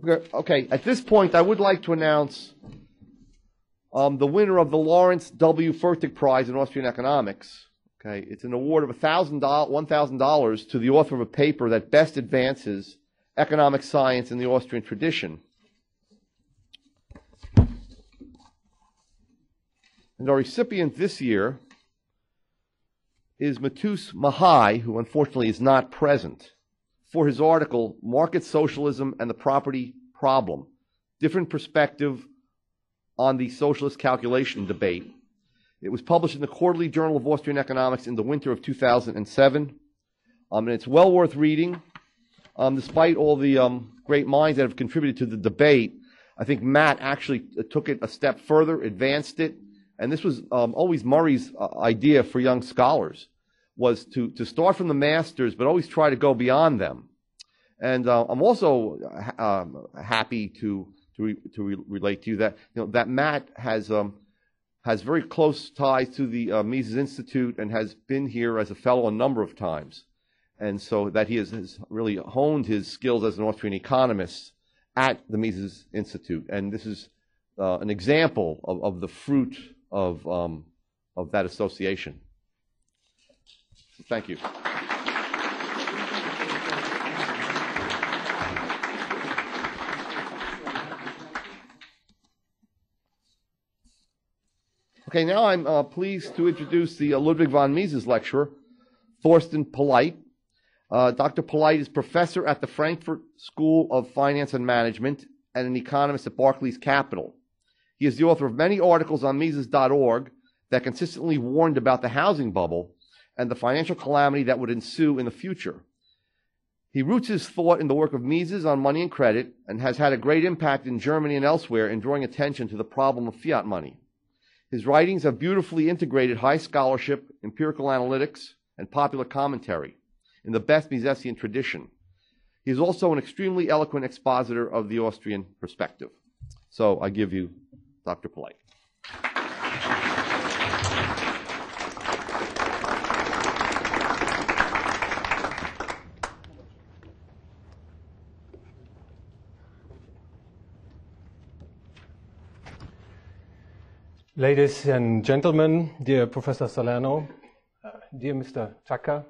Okay, at this point, I would like to announce the winner of the Lawrence W. Fertig Prize in Austrian Economics. Okay, it's an award of $1,000 to the author of a paper that best advances economic science in the Austrian tradition. And our recipient this year is Matus Mahai, who unfortunately is not present, for his article, Market Socialism and the Property Problem, Different Perspective on the Socialist Calculation Debate. It was published in the Quarterly Journal of Austrian Economics in the winter of 2007, and it's well worth reading. Despite all the great minds that have contributed to the debate, I think Matt actually took it a step further, advanced it, and this was always Murray's idea for young scholars, was to start from the masters, but always try to go beyond them. And I'm also happy to relate to you that that Matt has very close ties to the Mises Institute and has been here as a fellow a number of times, and so that he has really honed his skills as an Austrian economist at the Mises Institute. And this is an example of the fruit of that association. Thank you. Okay, now I'm pleased to introduce the Ludwig von Mises lecturer, Thorsten Polleit. Dr. Polleit is professor at the Frankfurt School of Finance and Management and an economist at Barclays Capital. He is the author of many articles on Mises.org that consistently warned about the housing bubble and the financial calamity that would ensue in the future. He roots his thought in the work of Mises on money and credit and has had a great impact in Germany and elsewhere in drawing attention to the problem of fiat money. His writings have beautifully integrated high scholarship, empirical analytics, and popular commentary in the best Misesian tradition. He is also an extremely eloquent expositor of the Austrian perspective. So I give you Dr. Polleit. Ladies and gentlemen, dear Professor Salerno, dear Mr. Tucker,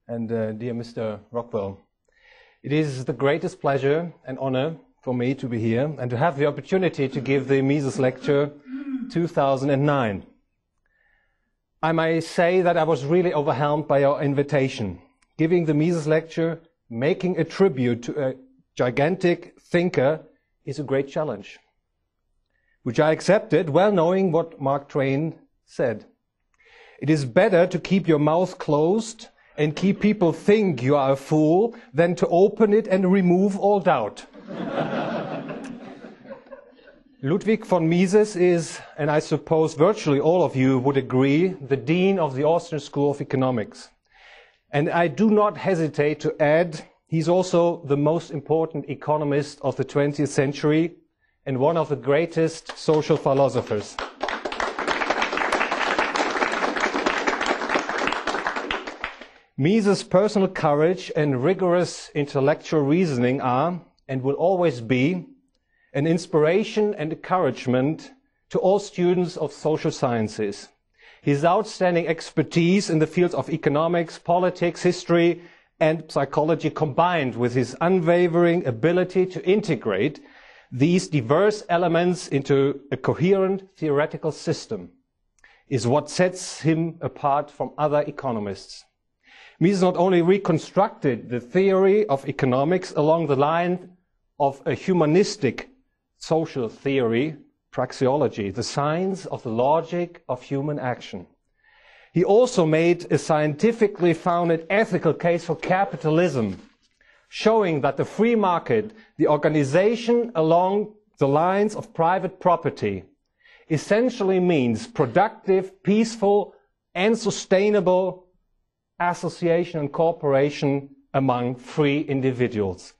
and dear Mr. Rockwell, it is the greatest pleasure and honor for me to be here and to have the opportunity to give the Mises Lecture 2009. I may say that I was really overwhelmed by your invitation. Giving the Mises Lecture, making a tribute to a gigantic thinker is a great challenge, which I accepted, well knowing what Mark Twain said. It is better to keep your mouth closed and keep people think you are a fool than to open it and remove all doubt. Ludwig von Mises is, and I suppose virtually all of you would agree, the Dean of the Austrian School of Economics. And I do not hesitate to add, he's also the most important economist of the 20th century and one of the greatest social philosophers. Mises' personal courage and rigorous intellectual reasoning are, and will always be, an inspiration and encouragement to all students of social sciences. His outstanding expertise in the fields of economics, politics, history, and psychology, combined with his unwavering ability to integrate these diverse elements into a coherent theoretical system, is what sets him apart from other economists. Mises not only reconstructed the theory of economics along the line of a humanistic social theory, praxeology, the science of the logic of human action. He also made a scientifically founded ethical case for capitalism, showing that the free market, the organization along the lines of private property, essentially means productive, peaceful, and sustainable association and cooperation among free individuals.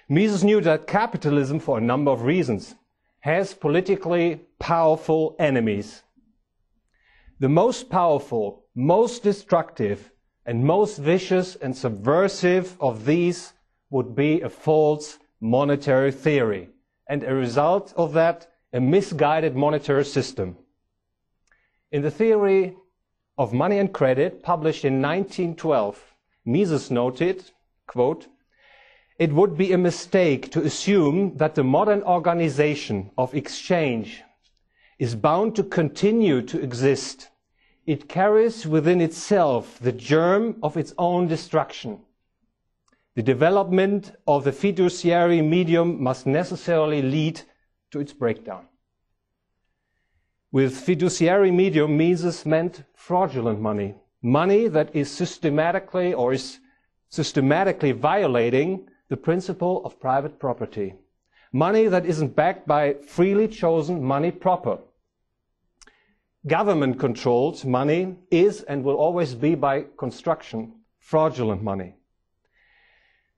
Mises knew that capitalism, for a number of reasons, has politically powerful enemies. The most powerful, most destructive, and most vicious and subversive of these would be a false monetary theory, and a result of that, a misguided monetary system. In the Theory of Money and Credit, published in 1912, Mises noted, quote, "It would be a mistake to assume that the modern organization of exchange is bound to continue to exist. It carries within itself the germ of its own destruction. The development of the fiduciary medium must necessarily lead to its breakdown." With fiduciary medium, Mises meant fraudulent money, money that is systematically violating the principle of private property, money that isn't backed by freely chosen money proper. Government-controlled money is and will always be by construction fraudulent money.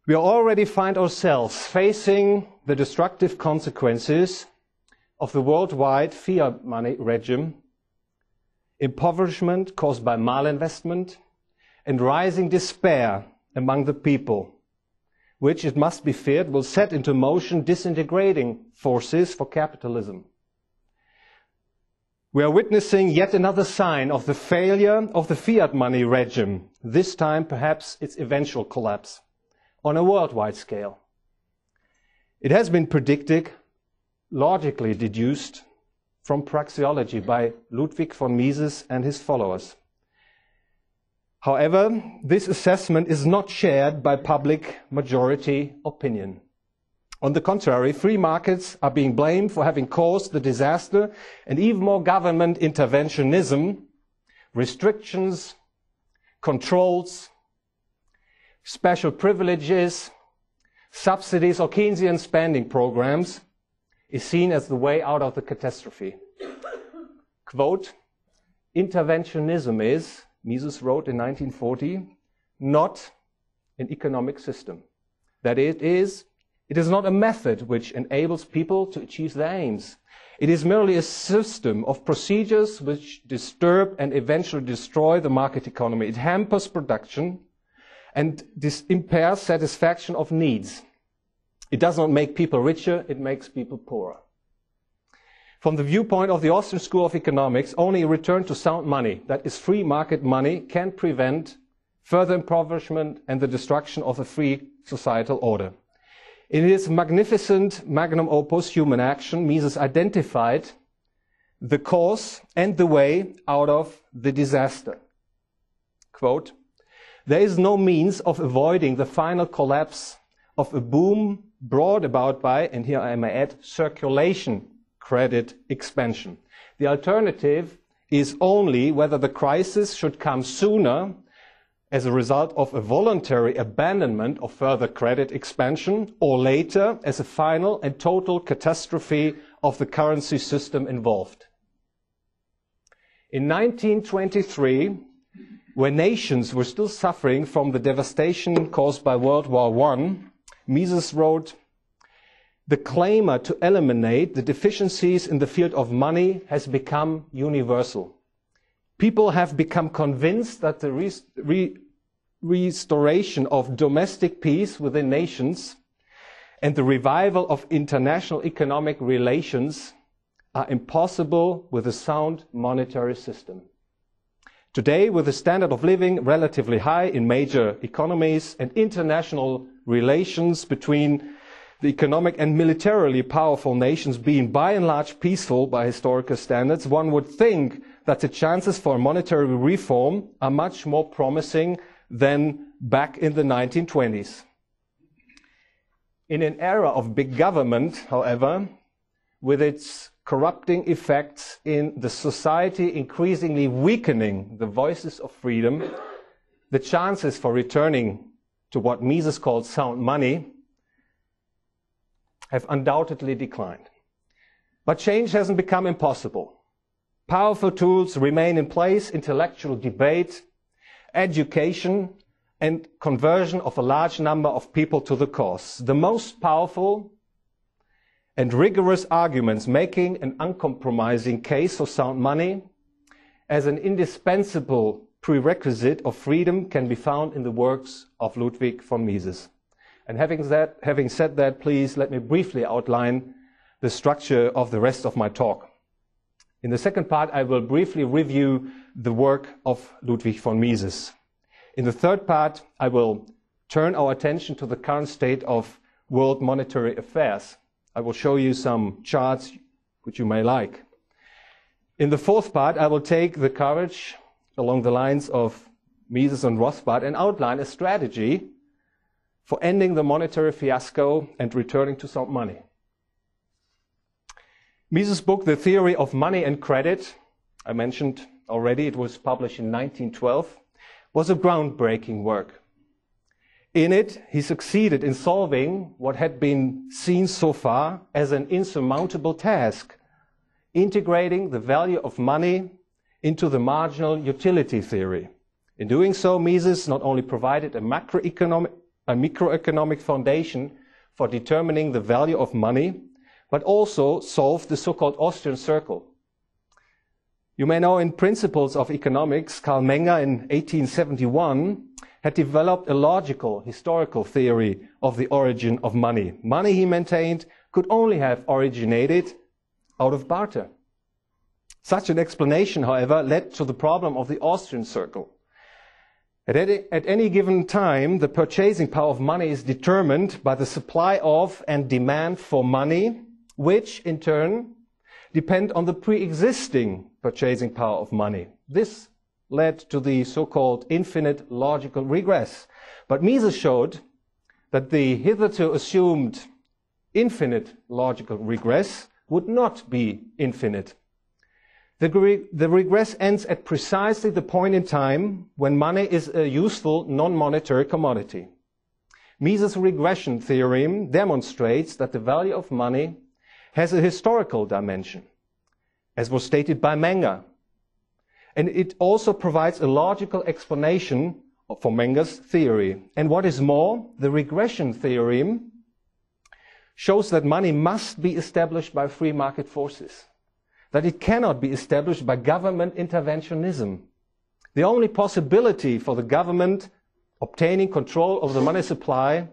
We already find ourselves facing the destructive consequences of the worldwide fiat money regime, impoverishment caused by malinvestment, and rising despair among the people, which, it must be feared, will set into motion disintegrating forces for capitalism. We are witnessing yet another sign of the failure of the fiat money regime, this time perhaps its eventual collapse, on a worldwide scale. It has been predicted, logically deduced from praxeology by Ludwig von Mises and his followers. However, this assessment is not shared by public majority opinion. On the contrary, free markets are being blamed for having caused the disaster, and even more government interventionism, restrictions, controls, special privileges, subsidies or Keynesian spending programs is seen as the way out of the catastrophe. Quote, "Interventionism is," Mises wrote in 1940, "not an economic system. That it is not a method which enables people to achieve their aims. It is merely a system of procedures which disturb and eventually destroy the market economy. It hampers production and this impairs satisfaction of needs. It does not make people richer, it makes people poorer." From the viewpoint of the Austrian School of Economics, only a return to sound money, that is free market money, can prevent further impoverishment and the destruction of the free societal order. In his magnificent magnum opus, Human Action, Mises identified the cause and the way out of the disaster. Quote, "There is no means of avoiding the final collapse of a boom brought about by," and here I may add, "circulation credit expansion. The alternative is only whether the crisis should come sooner as a result of a voluntary abandonment of further credit expansion, or later as a final and total catastrophe of the currency system involved." In 1923, when nations were still suffering from the devastation caused by World War I, Mises wrote, "The clamour to eliminate the deficiencies in the field of money has become universal. People have become convinced that the restoration of domestic peace within nations and the revival of international economic relations are impossible with a sound monetary system. Today, with the standard of living relatively high in major economies and international relations between the economic and militarily powerful nations being by and large peaceful by historical standards, one would think that the chances for monetary reform are much more promising than back in the 1920s. In an era of big government, however, with its corrupting effects in the society increasingly weakening the voices of freedom, the chances for returning to what Mises called sound money have undoubtedly declined. But change hasn't become impossible. Powerful tools remain in place: intellectual debate, education, and conversion of a large number of people to the cause. The most powerful and rigorous arguments making an uncompromising case for sound money as an indispensable prerequisite of freedom can be found in the works of Ludwig von Mises. And having said that, please let me briefly outline the structure of the rest of my talk. In the second part, I will briefly review the work of Ludwig von Mises. In the third part, I will turn our attention to the current state of world monetary affairs. I will show you some charts which you may like. In the fourth part, I will take the courage along the lines of Mises and Rothbard and outline a strategy for ending the monetary fiasco and returning to sound money. Mises' book, The Theory of Money and Credit, I mentioned already, it was published in 1912, was a groundbreaking work. In it, he succeeded in solving what had been seen so far as an insurmountable task, integrating the value of money into the marginal utility theory. In doing so, Mises not only provided a microeconomic foundation for determining the value of money, but also solved the so-called Austrian circle. You may know in Principles of Economics, Karl Menger in 1871 had developed a logical, historical theory of the origin of money. Money, he maintained, could only have originated out of barter. Such an explanation, however, led to the problem of the Austrian circle. At any given time, the purchasing power of money is determined by the supply of and demand for money, which in turn depend on the pre-existing purchasing power of money. This led to the so-called infinite logical regress. But Mises showed that the hitherto assumed infinite logical regress would not be infinite. The regress ends at precisely the point in time when money is a useful non-monetary commodity. Mises' regression theorem demonstrates that the value of money has a historical dimension, as was stated by Menger. And it also provides a logical explanation for Menger's theory. And what is more, the regression theorem shows that money must be established by free market forces, that it cannot be established by government interventionism. The only possibility for the government obtaining control of the money supply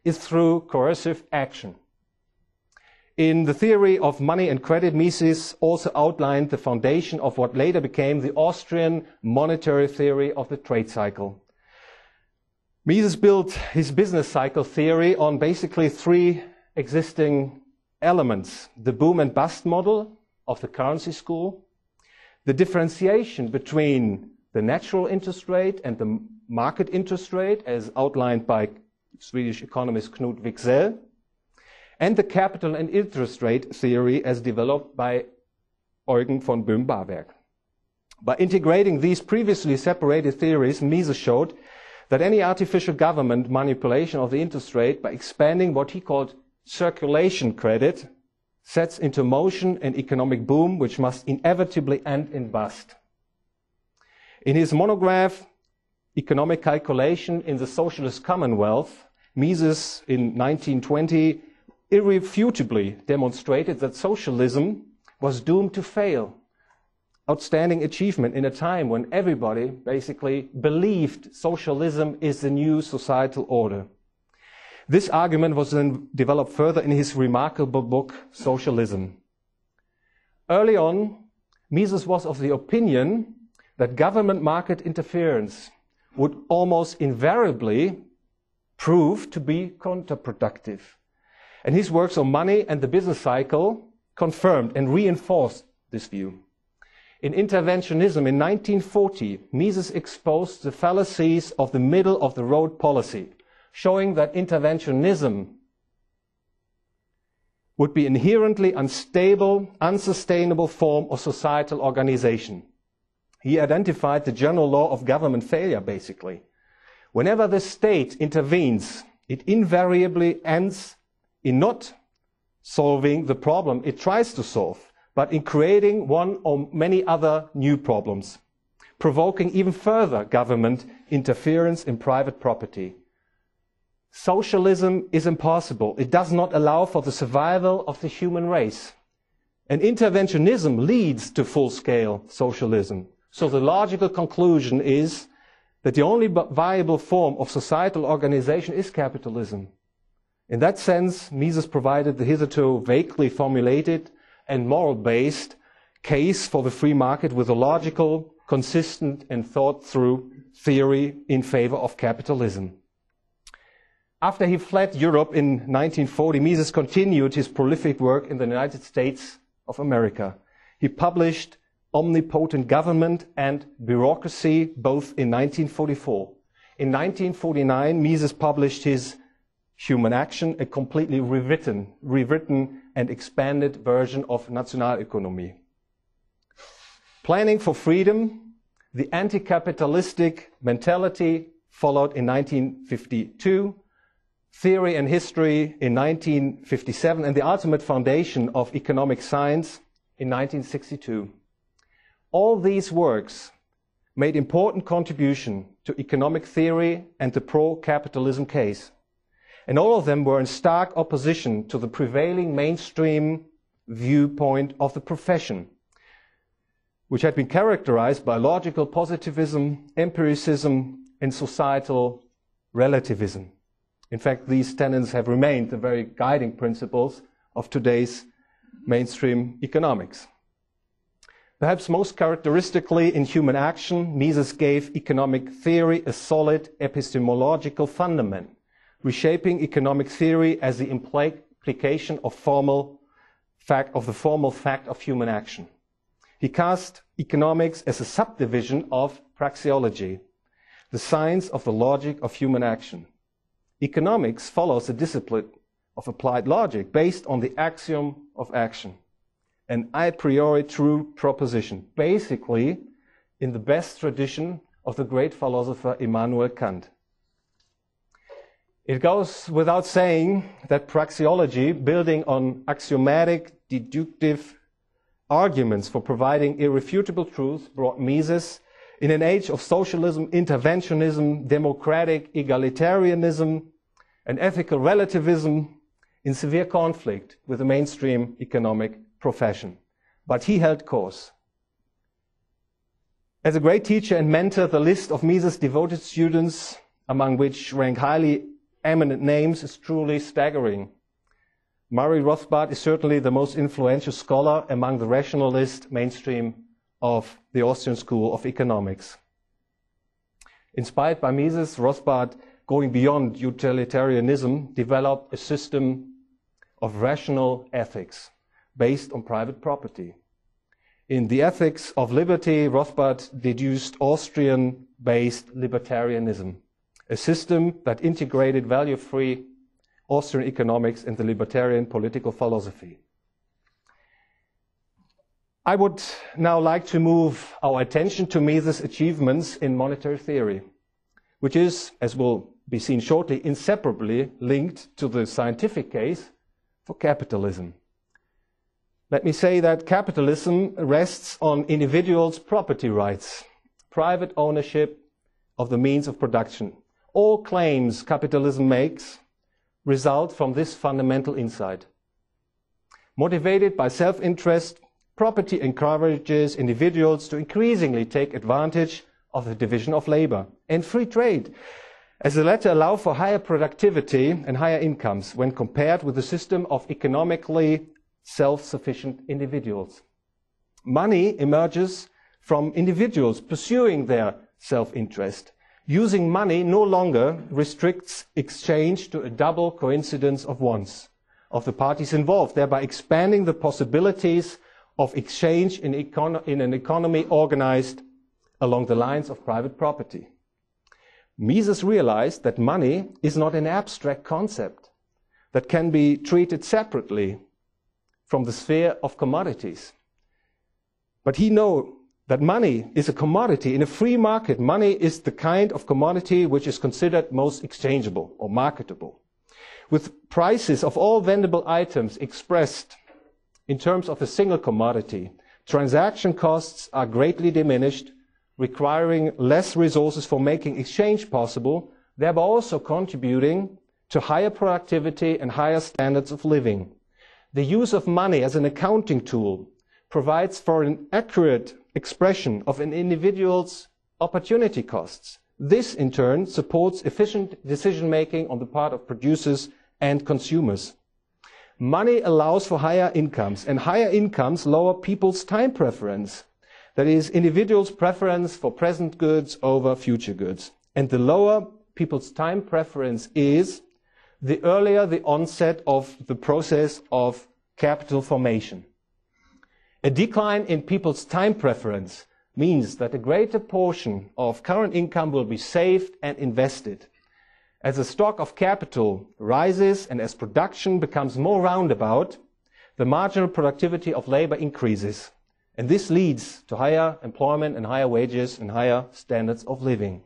is through coercive action. In the theory of money and credit, Mises also outlined the foundation of what later became the Austrian monetary theory of the trade cycle. Mises built his business cycle theory on basically three existing elements: the boom and bust model of the currency school, the differentiation between the natural interest rate and the market interest rate, as outlined by Swedish economist Knut Wicksell, and the capital and interest rate theory as developed by Eugen von Boehm-bawerk. By integrating these previously separated theories, Mises showed that any artificial government manipulation of the interest rate by expanding what he called circulation credit sets into motion an economic boom which must inevitably end in bust. In his monograph, Economic Calculation in the Socialist Commonwealth, Mises in 1920 irrefutably demonstrated that socialism was doomed to fail. Outstanding achievement in a time when everybody basically believed socialism is the new societal order. This argument was then developed further in his remarkable book, Socialism. Early on, Mises was of the opinion that government market interference would almost invariably prove to be counterproductive. And his works on money and the business cycle confirmed and reinforced this view. In Interventionism in 1940, Mises exposed the fallacies of the middle-of-the-road policy, showing that interventionism would be an inherently unstable, unsustainable form of societal organization. He identified the general law of government failure, basically. Whenever the state intervenes, it invariably ends in not solving the problem it tries to solve, but in creating one or many other new problems, provoking even further government interference in private property. Socialism is impossible. It does not allow for the survival of the human race. And interventionism leads to full-scale socialism. So the logical conclusion is that the only viable form of societal organization is capitalism. In that sense, Mises provided the hitherto vaguely formulated and moral-based case for the free market with a logical, consistent and thought-through theory in favor of capitalism. After he fled Europe in 1940, Mises continued his prolific work in the United States of America. He published Omnipotent Government and Bureaucracy, both in 1944. In 1949, Mises published his Human Action, a completely rewritten and expanded version of Nationalökonomie. Planning for Freedom, the anti-capitalistic mentality followed in 1952, Theory and History in 1957, and the ultimate foundation of economic science in 1962. All these works made important contribution to economic theory and the pro-capitalism case. And all of them were in stark opposition to the prevailing mainstream viewpoint of the profession, which had been characterized by logical positivism, empiricism, and societal relativism. In fact, these tenets have remained the very guiding principles of today's mainstream economics. Perhaps most characteristically in Human Action, Mises gave economic theory a solid epistemological fundament, reshaping economic theory as the implication of the formal fact of human action. He cast economics as a subdivision of praxeology, the science of the logic of human action. Economics follows the discipline of applied logic based on the axiom of action, an a priori true proposition, basically in the best tradition of the great philosopher Immanuel Kant. It goes without saying that praxeology, building on axiomatic, deductive arguments for providing irrefutable truth, brought Mises, in an age of socialism, interventionism, democratic egalitarianism, and ethical relativism, in severe conflict with the mainstream economic profession. But he held course. As a great teacher and mentor, the list of Mises' devoted students, among which rank highly eminent names, is truly staggering. Murray Rothbard is certainly the most influential scholar among the rationalist mainstream of the Austrian School of Economics. Inspired by Mises, Rothbard, going beyond utilitarianism, developed a system of rational ethics based on private property. In The Ethics of Liberty, Rothbard deduced Austrian-based libertarianism, a system that integrated value-free Austrian economics and the libertarian political philosophy. I would now like to move our attention to Mises' achievements in monetary theory, which is, as will be seen shortly, inseparably linked to the scientific case for capitalism. Let me say that capitalism rests on individuals' property rights, private ownership of the means of production. All claims capitalism makes result from this fundamental insight. Motivated by self-interest, property encourages individuals to increasingly take advantage of the division of labor and free trade, as the latter allow for higher productivity and higher incomes when compared with the system of economically self-sufficient individuals. Money emerges from individuals pursuing their self-interest. Using money no longer restricts exchange to a double coincidence of wants of the parties involved, thereby expanding the possibilities of exchange in an economy organized along the lines of private property. Mises realized that money is not an abstract concept that can be treated separately from the sphere of commodities. But he knew that money is a commodity. In a free market, money is the kind of commodity which is considered most exchangeable or marketable. With prices of all vendible items expressed in terms of a single commodity, transaction costs are greatly diminished, requiring less resources for making exchange possible, thereby also contributing to higher productivity and higher standards of living. The use of money as an accounting tool provides for an accurate expression of an individual's opportunity costs. This, in turn, supports efficient decision-making on the part of producers and consumers. Money allows for higher incomes, and higher incomes lower people's time preference. That is, individuals' preference for present goods over future goods. And the lower people's time preference is, the earlier the onset of the process of capital formation. A decline in people's time preference means that a greater portion of current income will be saved and invested. As the stock of capital rises and as production becomes more roundabout, the marginal productivity of labor increases. And this leads to higher employment and higher wages and higher standards of living.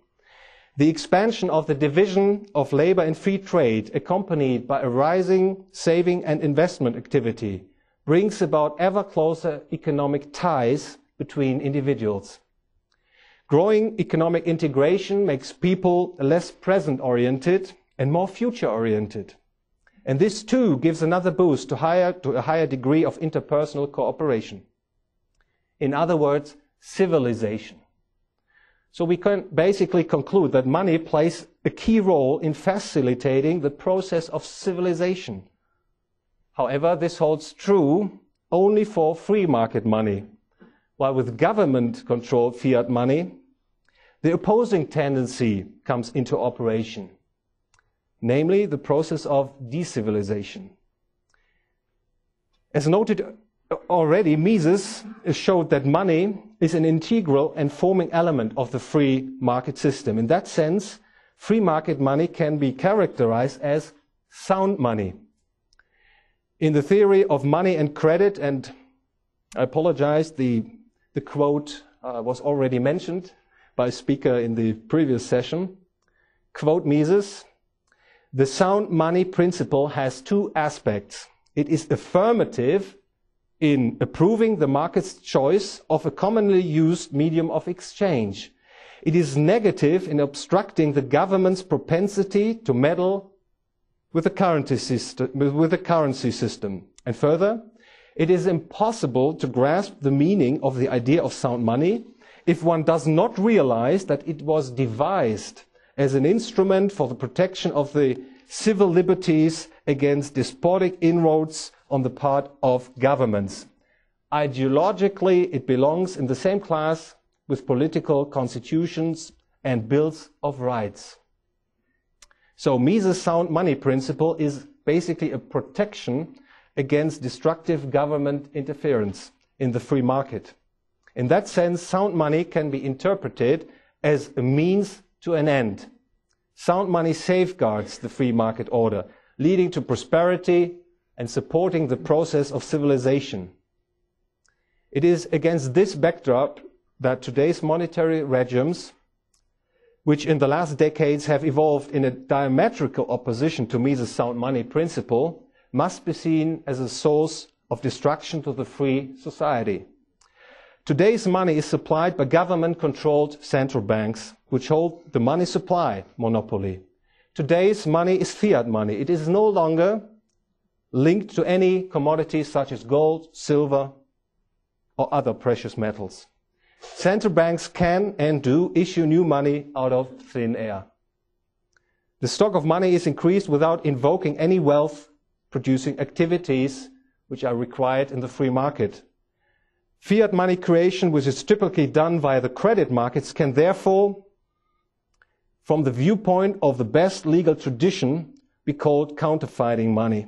The expansion of the division of labor in free trade, accompanied by a rising saving and investment activity, brings about ever closer economic ties between individuals. Growing economic integration makes people less present-oriented and more future-oriented. And this too gives another boost to a higher degree of interpersonal cooperation. In other words, civilization. So we can basically conclude that money plays a key role in facilitating the process of civilization. However, this holds true only for free market money, while with government-controlled fiat money, the opposing tendency comes into operation, namely the process of decivilization. As noted already, Mises showed that money is an integral and forming element of the free market system. In that sense, free market money can be characterized as sound money. In the theory of money and credit, and I apologize, the quote was already mentioned by a speaker in the previous session. Quote Mises, "The sound money principle has two aspects. It is affirmative in approving the market's choice of a commonly used medium of exchange. It is negative in obstructing the government's propensity to meddle with the currency system. And further, it is impossible to grasp the meaning of the idea of sound money if one does not realize that it was devised as an instrument for the protection of the civil liberties against despotic inroads on the part of governments. Ideologically, it belongs in the same class with political constitutions and bills of rights." So Mises' sound money principle is basically a protection against destructive government interference in the free market. In that sense, sound money can be interpreted as a means to an end. Sound money safeguards the free market order, leading to prosperity and supporting the process of civilization. It is against this backdrop that today's monetary regimes, which in the last decades have evolved in a diametrical opposition to Mises' sound money principle, must be seen as a source of destruction to the free society. Today's money is supplied by government-controlled central banks, which hold the money supply monopoly. Today's money is fiat money. It is no longer linked to any commodities such as gold, silver, or other precious metals. Central banks can and do issue new money out of thin air. The stock of money is increased without invoking any wealth-producing activities which are required in the free market. Fiat money creation, which is typically done via the credit markets, can therefore, from the viewpoint of the best legal tradition, be called counterfeiting money.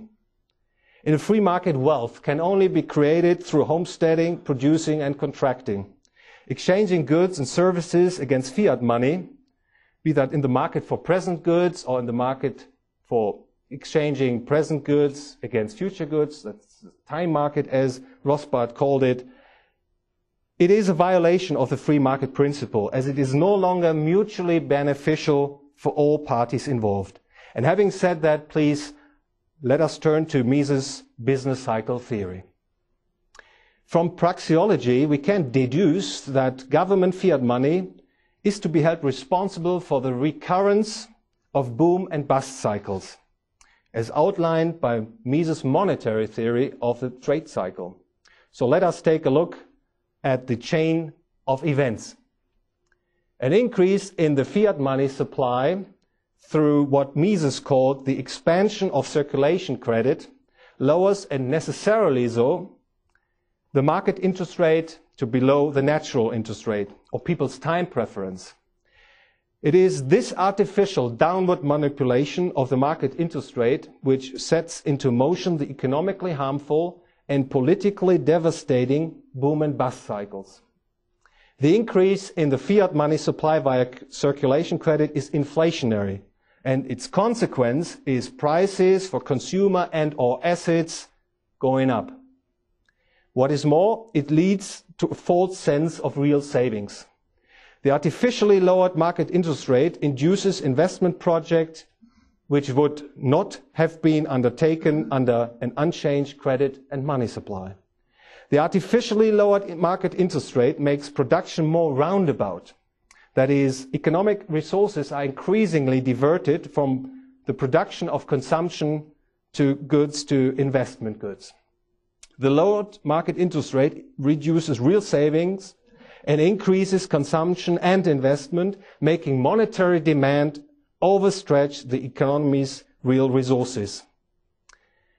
In a free market, wealth can only be created through homesteading, producing and contracting. Exchanging goods and services against fiat money, be that in the market for present goods or in the market for exchanging present goods against future goods, that's the time market as Rothbard called it, it is a violation of the free market principle, as it is no longer mutually beneficial for all parties involved. And having said that, please let us turn to Mises' business cycle theory. From praxeology, we can deduce that government fiat money is to be held responsible for the recurrence of boom and bust cycles, as outlined by Mises' monetary theory of the trade cycle. So let us take a look at the chain of events. An increase in the fiat money supply through what Mises called the expansion of circulation credit, lowers, and necessarily so, the market interest rate to below the natural interest rate, or people's time preference. It is this artificial downward manipulation of the market interest rate which sets into motion the economically harmful and politically devastating boom and bust cycles. The increase in the fiat money supply via circulation credit is inflationary, and its consequence is prices for consumer and/or assets going up. What is more, it leads to a false sense of real savings. The artificially lowered market interest rate induces investment projects which would not have been undertaken under an unchanged credit and money supply. The artificially lowered market interest rate makes production more roundabout. That is, economic resources are increasingly diverted from the production of consumption to goods to investment goods. The lowered market interest rate reduces real savings and increases consumption and investment, making monetary demand overstretch the economy's real resources.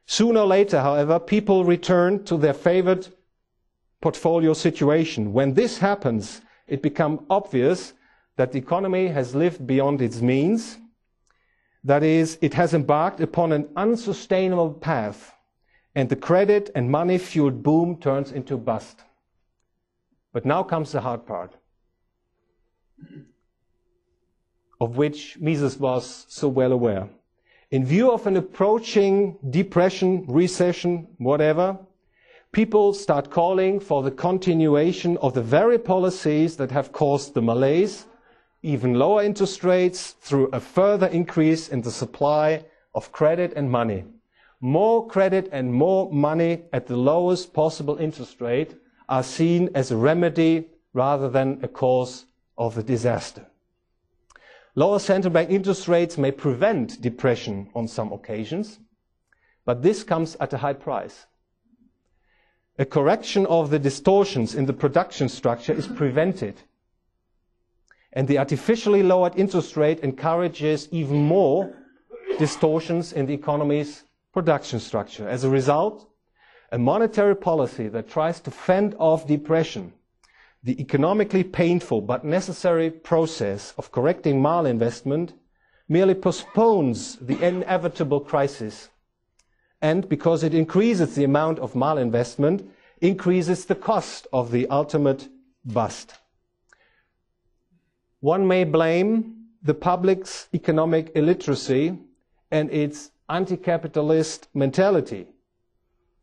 Sooner or later, however, people return to their favored portfolio situation. When this happens, it becomes obvious that the economy has lived beyond its means. That is, it has embarked upon an unsustainable path, and the credit and money-fueled boom turns into bust. But now comes the hard part, of which Mises was so well aware. In view of an approaching depression, recession, whatever, people start calling for the continuation of the very policies that have caused the malaise, even lower interest rates through a further increase in the supply of credit and money. More credit and more money at the lowest possible interest rate are seen as a remedy rather than a cause of the disaster. Lower central bank interest rates may prevent depression on some occasions, but this comes at a high price. A correction of the distortions in the production structure is prevented, and the artificially lowered interest rate encourages even more distortions in the economy's production structure. As a result, a monetary policy that tries to fend off depression, the economically painful but necessary process of correcting malinvestment, merely postpones the inevitable crisis, and because it increases the amount of malinvestment, increases the cost of the ultimate bust. One may blame the public's economic illiteracy and its anti-capitalist mentality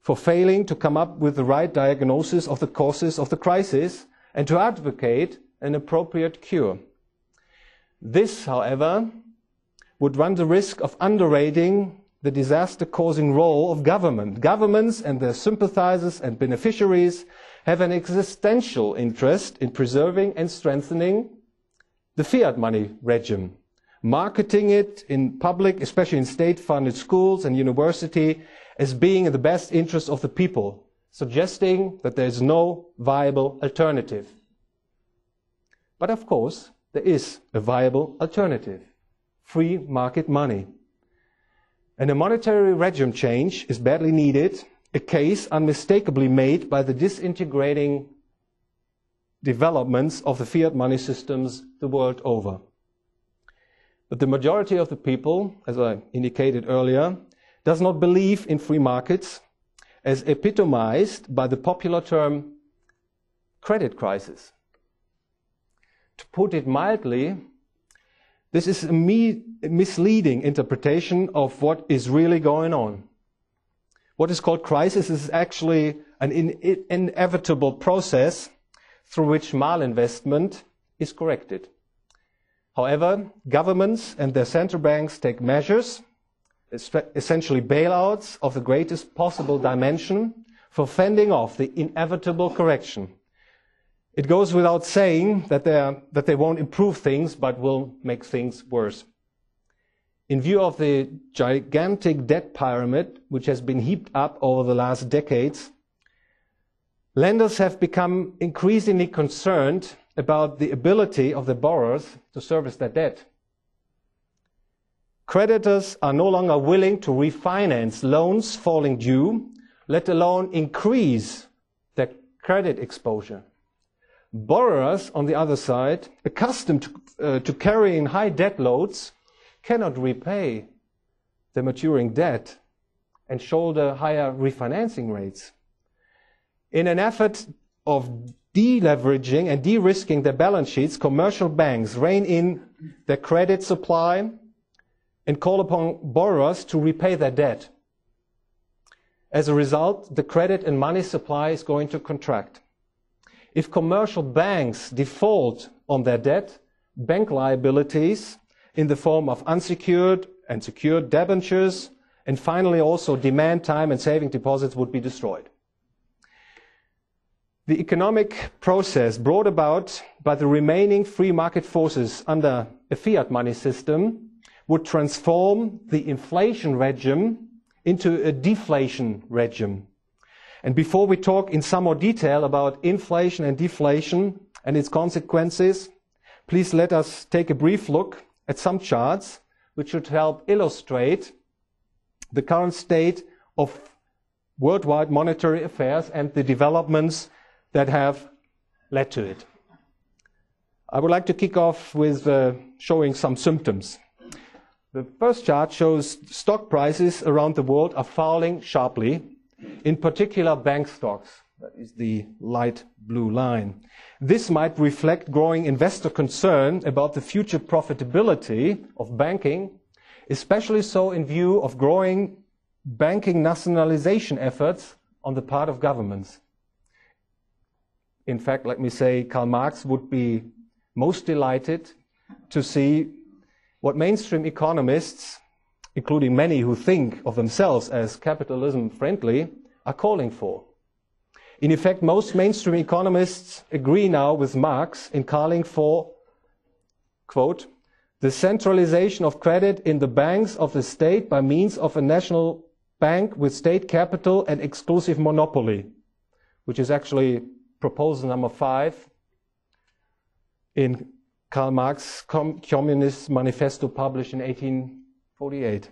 for failing to come up with the right diagnosis of the causes of the crisis and to advocate an appropriate cure. This, however, would run the risk of underrating the disaster-causing role of government. Governments and their sympathizers and beneficiaries have an existential interest in preserving and strengthening the fiat money regime, marketing it in public, especially in state-funded schools and university, as being in the best interest of the people, suggesting that there is no viable alternative. But of course, there is a viable alternative: free market money. And a monetary regime change is badly needed, a case unmistakably made by the disintegrating developments of the fiat money systems the world over. But the majority of the people, as I indicated earlier, does not believe in free markets, as epitomized by the popular term credit crisis. To put it mildly, this is a misleading interpretation of what is really going on. What is called crisis is actually an inevitable process through which malinvestment is corrected. However, governments and their central banks take measures, essentially bailouts of the greatest possible dimension, for fending off the inevitable correction. It goes without saying that they won't improve things, but will make things worse. In view of the gigantic debt pyramid which has been heaped up over the last decades, lenders have become increasingly concerned about the ability of the borrowers to service their debt. Creditors are no longer willing to refinance loans falling due, let alone increase their credit exposure. Borrowers, on the other side, accustomed to carrying high debt loads, cannot repay the maturing debt and shoulder higher refinancing rates. In an effort of deleveraging and de-risking their balance sheets, commercial banks rein in their credit supply and call upon borrowers to repay their debt. As a result, the credit and money supply is going to contract. If commercial banks default on their debt, bank liabilities in the form of unsecured and secured debentures, and finally also demand time and saving deposits would be destroyed. The economic process brought about by the remaining free market forces under a fiat money system would transform the inflation regime into a deflation regime. And before we talk in some more detail about inflation and deflation and its consequences, please let us take a brief look at some charts which should help illustrate the current state of worldwide monetary affairs and the developments that have led to it. I would like to kick off with showing some symptoms. The first chart shows stock prices around the world are falling sharply, in particular bank stocks. That is the light blue line. This might reflect growing investor concern about the future profitability of banking, especially so in view of growing banking nationalization efforts on the part of governments. In fact, let me say, Karl Marx would be most delighted to see what mainstream economists, including many who think of themselves as capitalism friendly, are calling for. In effect, most mainstream economists agree now with Marx in calling for, quote, the centralization of credit in the banks of the state by means of a national bank with state capital and exclusive monopoly, which is actually proposal number 5 in Karl Marx's Communist Manifesto published in 1848.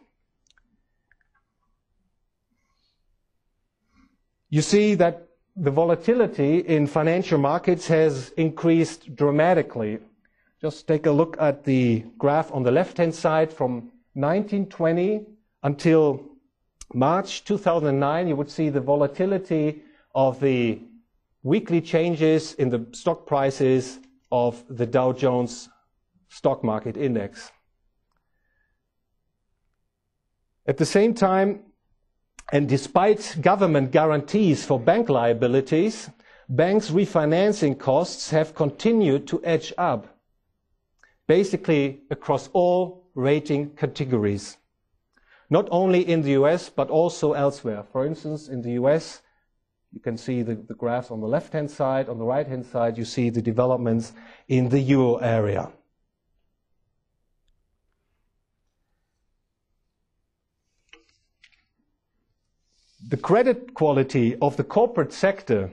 You see that the volatility in financial markets has increased dramatically. Just take a look at the graph on the left-hand side from 1920 until March 2009. You would see the volatility of the weekly changes in the stock prices of the Dow Jones stock market index. At the same time, and despite government guarantees for bank liabilities, banks' refinancing costs have continued to edge up, basically across all rating categories. Not only in the US, but also elsewhere. For instance, in the US, you can see the graphs on the left-hand side. On the right-hand side, you see the developments in the euro area. The credit quality of the corporate sector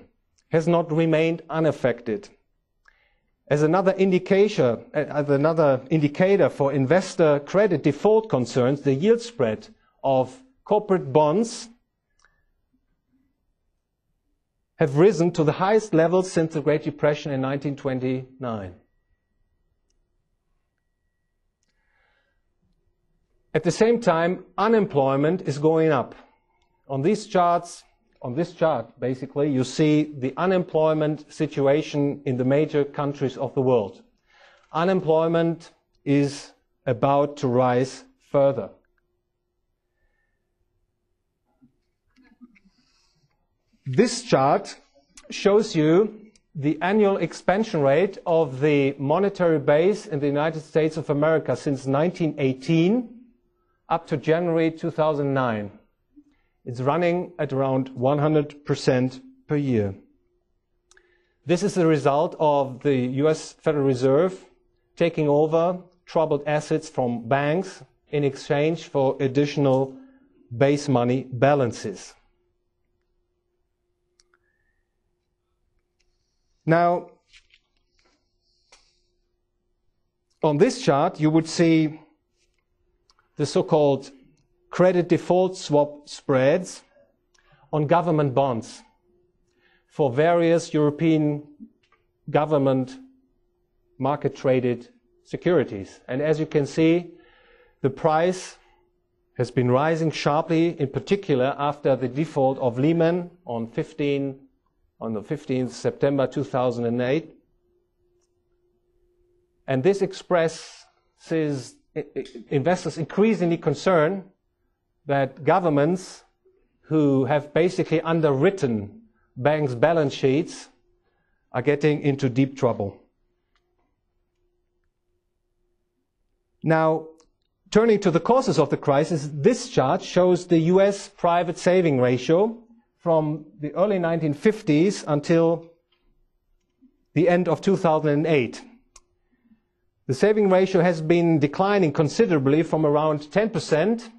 has not remained unaffected. As another indicator for investor credit default concerns, the yield spread of corporate bonds have risen to the highest levels since the Great Depression in 1929. At the same time, unemployment is going up. On this chart, basically, you see the unemployment situation in the major countries of the world. Unemployment is about to rise further. This chart shows you the annual expansion rate of the monetary base in the United States of America since 1918 up to January 2009. It's running at around 100% per year. This is the result of the US Federal Reserve taking over troubled assets from banks in exchange for additional base money balances. Now, on this chart, you would see the so-called credit default swap spreads on government bonds for various European government market-traded securities. And as you can see, the price has been rising sharply, in particular after the default of Lehman on the 15th September 2008. And this expresses investors' increasingly concern that governments who have basically underwritten banks' balance sheets are getting into deep trouble. Now, turning to the causes of the crisis, this chart shows the US private saving ratio from the early 1950s until the end of 2008. The saving ratio has been declining considerably from around 10%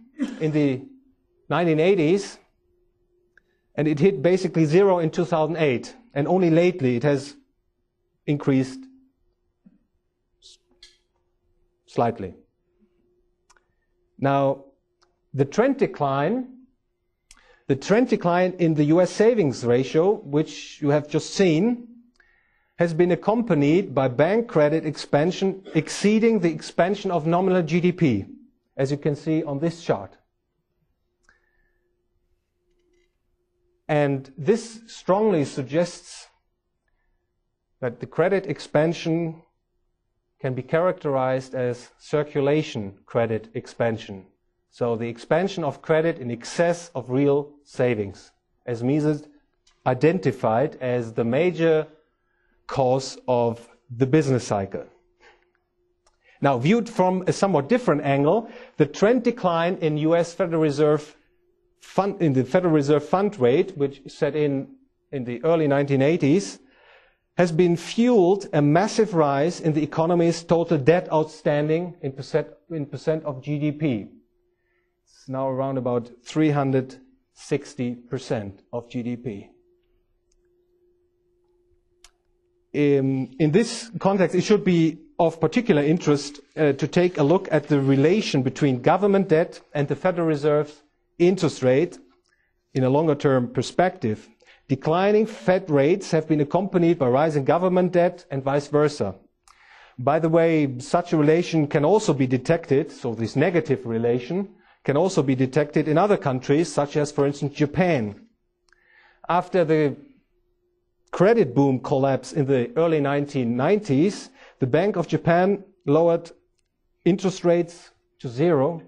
in the 1980s, and it hit basically zero in 2008, and only lately it has increased slightly. Now, the trend decline in the US savings ratio, which you have just seen, has been accompanied by bank credit expansion exceeding the expansion of nominal GDP, as you can see on this chart. And this strongly suggests that the credit expansion can be characterized as circulation credit expansion. So the expansion of credit in excess of real savings, as Mises identified as the major cause of the business cycle. Now, viewed from a somewhat different angle, the trend decline in US Federal Reserve fund, in the Federal Reserve fund rate, which set in the early 1980s, has been fueled a massive rise in the economy's total debt outstanding in percent of GDP. It's now around about 360% of GDP. In this context, it should be of particular interest to take a look at the relation between government debt and the Federal Reserve's interest rate in a longer-term perspective. Declining Fed rates have been accompanied by rising government debt and vice versa. By the way, such a relation can also be detected, so this negative relation can also be detected in other countries, such as, for instance, Japan. After the credit boom collapse in the early 1990s, the Bank of Japan lowered interest rates to zero,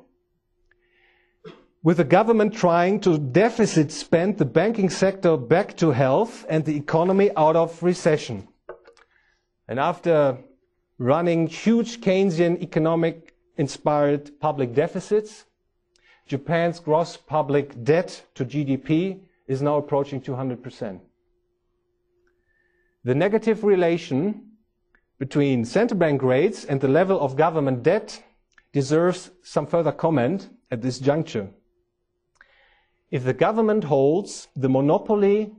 with the government trying to deficit spend the banking sector back to health and the economy out of recession. And after running huge Keynesian economic-inspired public deficits, Japan's gross public debt to GDP is now approaching 200%. The negative relation between central bank rates and the level of government debt deserves some further comment at this juncture. If the government holds the monopoly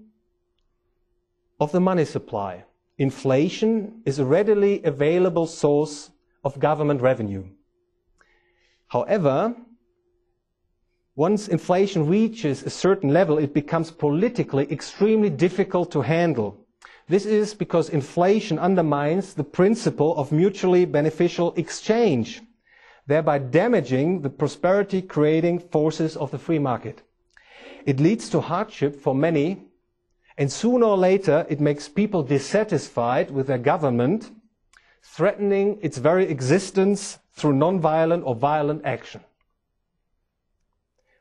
of the money supply, inflation is a readily available source of government revenue. However, once inflation reaches a certain level, it becomes politically extremely difficult to handle. This is because inflation undermines the principle of mutually beneficial exchange, thereby damaging the prosperity-creating forces of the free market. It leads to hardship for many, and sooner or later it makes people dissatisfied with their government, threatening its very existence through non-violent or violent action.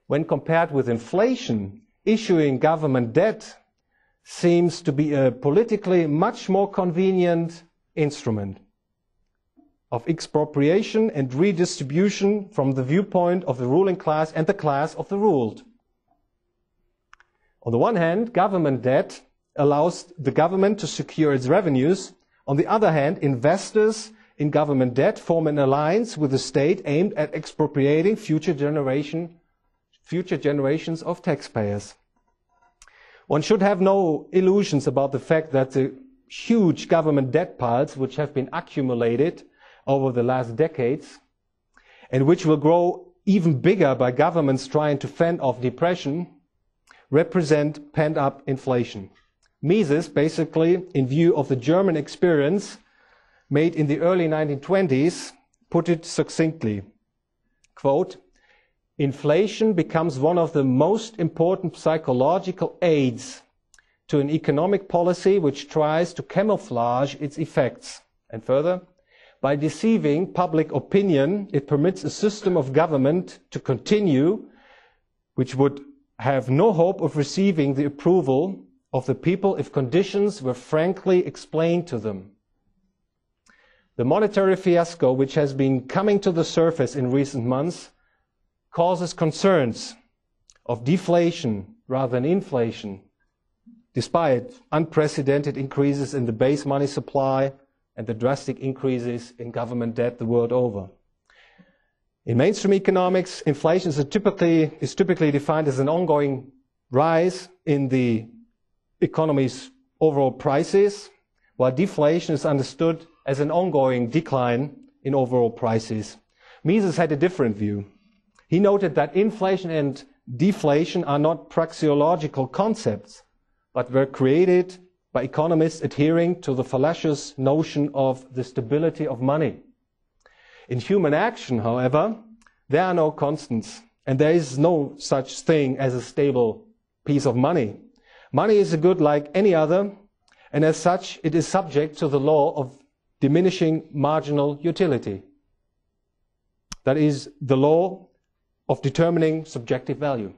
When compared with inflation, issuing government debt seems to be a politically much more convenient instrument of expropriation and redistribution from the viewpoint of the ruling class and the class of the ruled. On the one hand, government debt allows the government to secure its revenues. On the other hand, investors in government debt form an alliance with the state aimed at expropriating future generations of taxpayers. One should have no illusions about the fact that the huge government debt piles which have been accumulated over the last decades and which will grow even bigger by governments trying to fend off depression, represent pent-up inflation. Mises, basically, in view of the German experience made in the early 1920s, put it succinctly, quote, "Inflation becomes one of the most important psychological aids to an economic policy which tries to camouflage its effects." And further, "By deceiving public opinion, it permits a system of government to continue which would have no hope of receiving the approval of the people if conditions were frankly explained to them." The monetary fiasco, which has been coming to the surface in recent months, causes concerns of deflation rather than inflation, despite unprecedented increases in the base money supply and the drastic increases in government debt the world over. In mainstream economics, inflation is typically defined as an ongoing rise in the economy's overall prices, while deflation is understood as an ongoing decline in overall prices. Mises had a different view. He noted that inflation and deflation are not praxeological concepts, but were created by economists adhering to the fallacious notion of the stability of money. In human action, however, there are no constants, and there is no such thing as a stable piece of money. Money is a good like any other, and as such, it is subject to the law of diminishing marginal utility. That is the law of determining subjective value.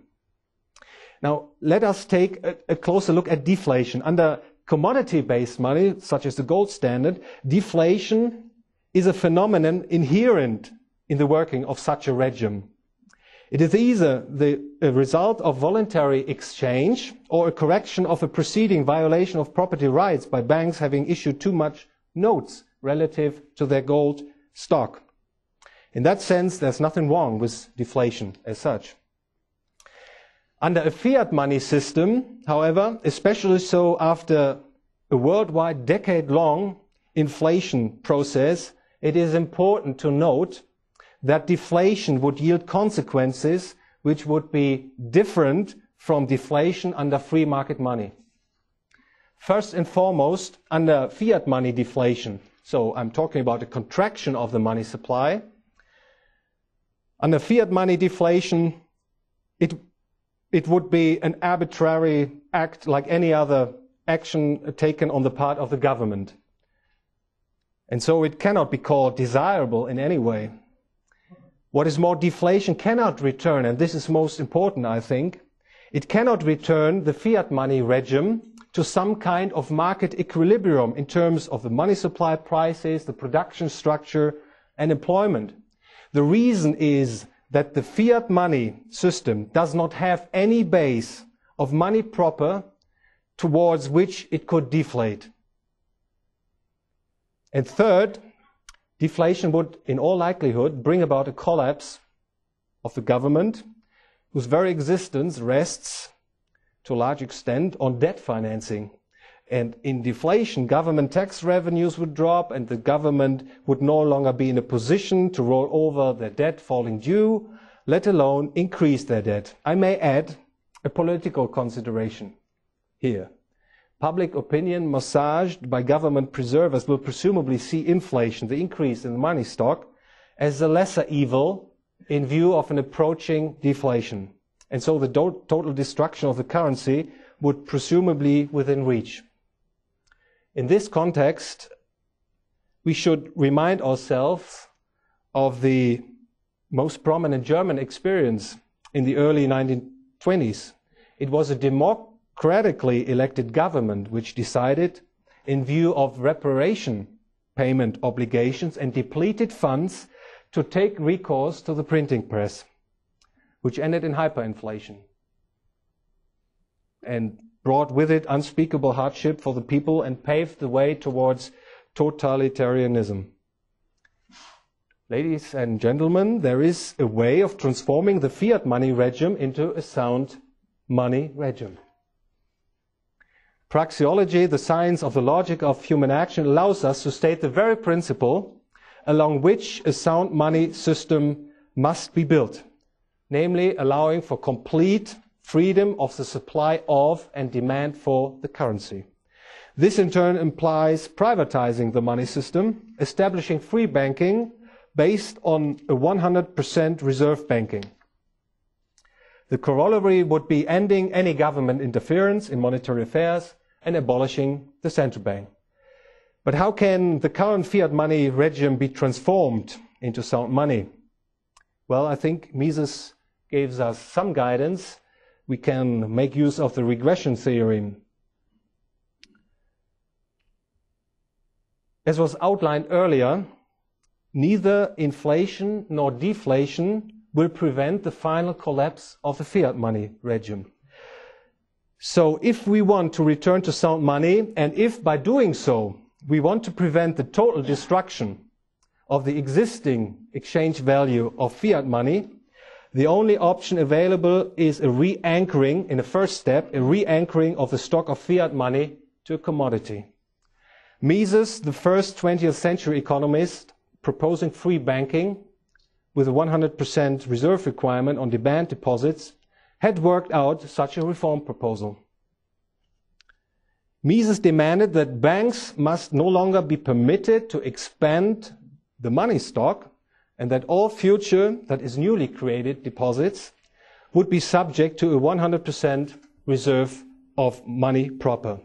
Now, let us take a closer look at deflation. Under commodity-based money, such as the gold standard, deflation is a phenomenon inherent in the working of such a regime. It is either a result of voluntary exchange or a correction of a preceding violation of property rights by banks having issued too much notes relative to their gold stock. In that sense, there's nothing wrong with deflation as such. Under a fiat money system, however, especially so after a worldwide decade-long inflation process, it is important to note that deflation would yield consequences which would be different from deflation under free market money. First and foremost, under fiat money deflation, so I'm talking about a contraction of the money supply, under fiat money deflation, it would be an arbitrary act like any other action taken on the part of the government. And so it cannot be called desirable in any way. What is more, deflation cannot return, and this is most important, I think, it cannot return the fiat money regime to some kind of market equilibrium in terms of the money supply prices, the production structure, and employment. The reason is that the fiat money system does not have any base of money proper towards which it could deflate. And third, deflation would, in all likelihood, bring about a collapse of the government, whose very existence rests, to a large extent, on debt financing. And in deflation, government tax revenues would drop, and the government would no longer be in a position to roll over their debt falling due, let alone increase their debt. I may add a political consideration here. Public opinion massaged by government preservers will presumably see inflation, the increase in the money stock, as a lesser evil in view of an approaching deflation. And so the total destruction of the currency would presumably be within reach. In this context, we should remind ourselves of the most prominent German experience in the early 1920s. It was a democratically elected government which decided, in view of reparation payment obligations and depleted funds, to take recourse to the printing press, which ended in hyperinflation and brought with it unspeakable hardship for the people and paved the way towards totalitarianism. Ladies and gentlemen, there is a way of transforming the fiat money regime into a sound money regime. Praxeology, the science of the logic of human action, allows us to state the very principle along which a sound money system must be built. namely allowing for complete freedom of the supply of and demand for the currency. This in turn implies privatizing the money system, establishing free banking based on a 100% reserve banking. The corollary would be ending any government interference in monetary affairs and abolishing the central bank. But how can the current fiat money regime be transformed into sound money? Well, I think Mises gives us some guidance. We can make use of the regression theory. As was outlined earlier, neither inflation nor deflation will prevent the final collapse of the fiat money regime. So if we want to return to sound money, and if by doing so we want to prevent the total destruction of the existing exchange value of fiat money, the only option available is a re-anchoring, in the first step, a re-anchoring of the stock of fiat money to a commodity. Mises, the first 20th century economist, proposing free banking with a 100% reserve requirement on demand deposits, had worked out such a reform proposal. Mises demanded that banks must no longer be permitted to expand the money stock, and that all future, that is newly created deposits, would be subject to a 100% reserve of money proper.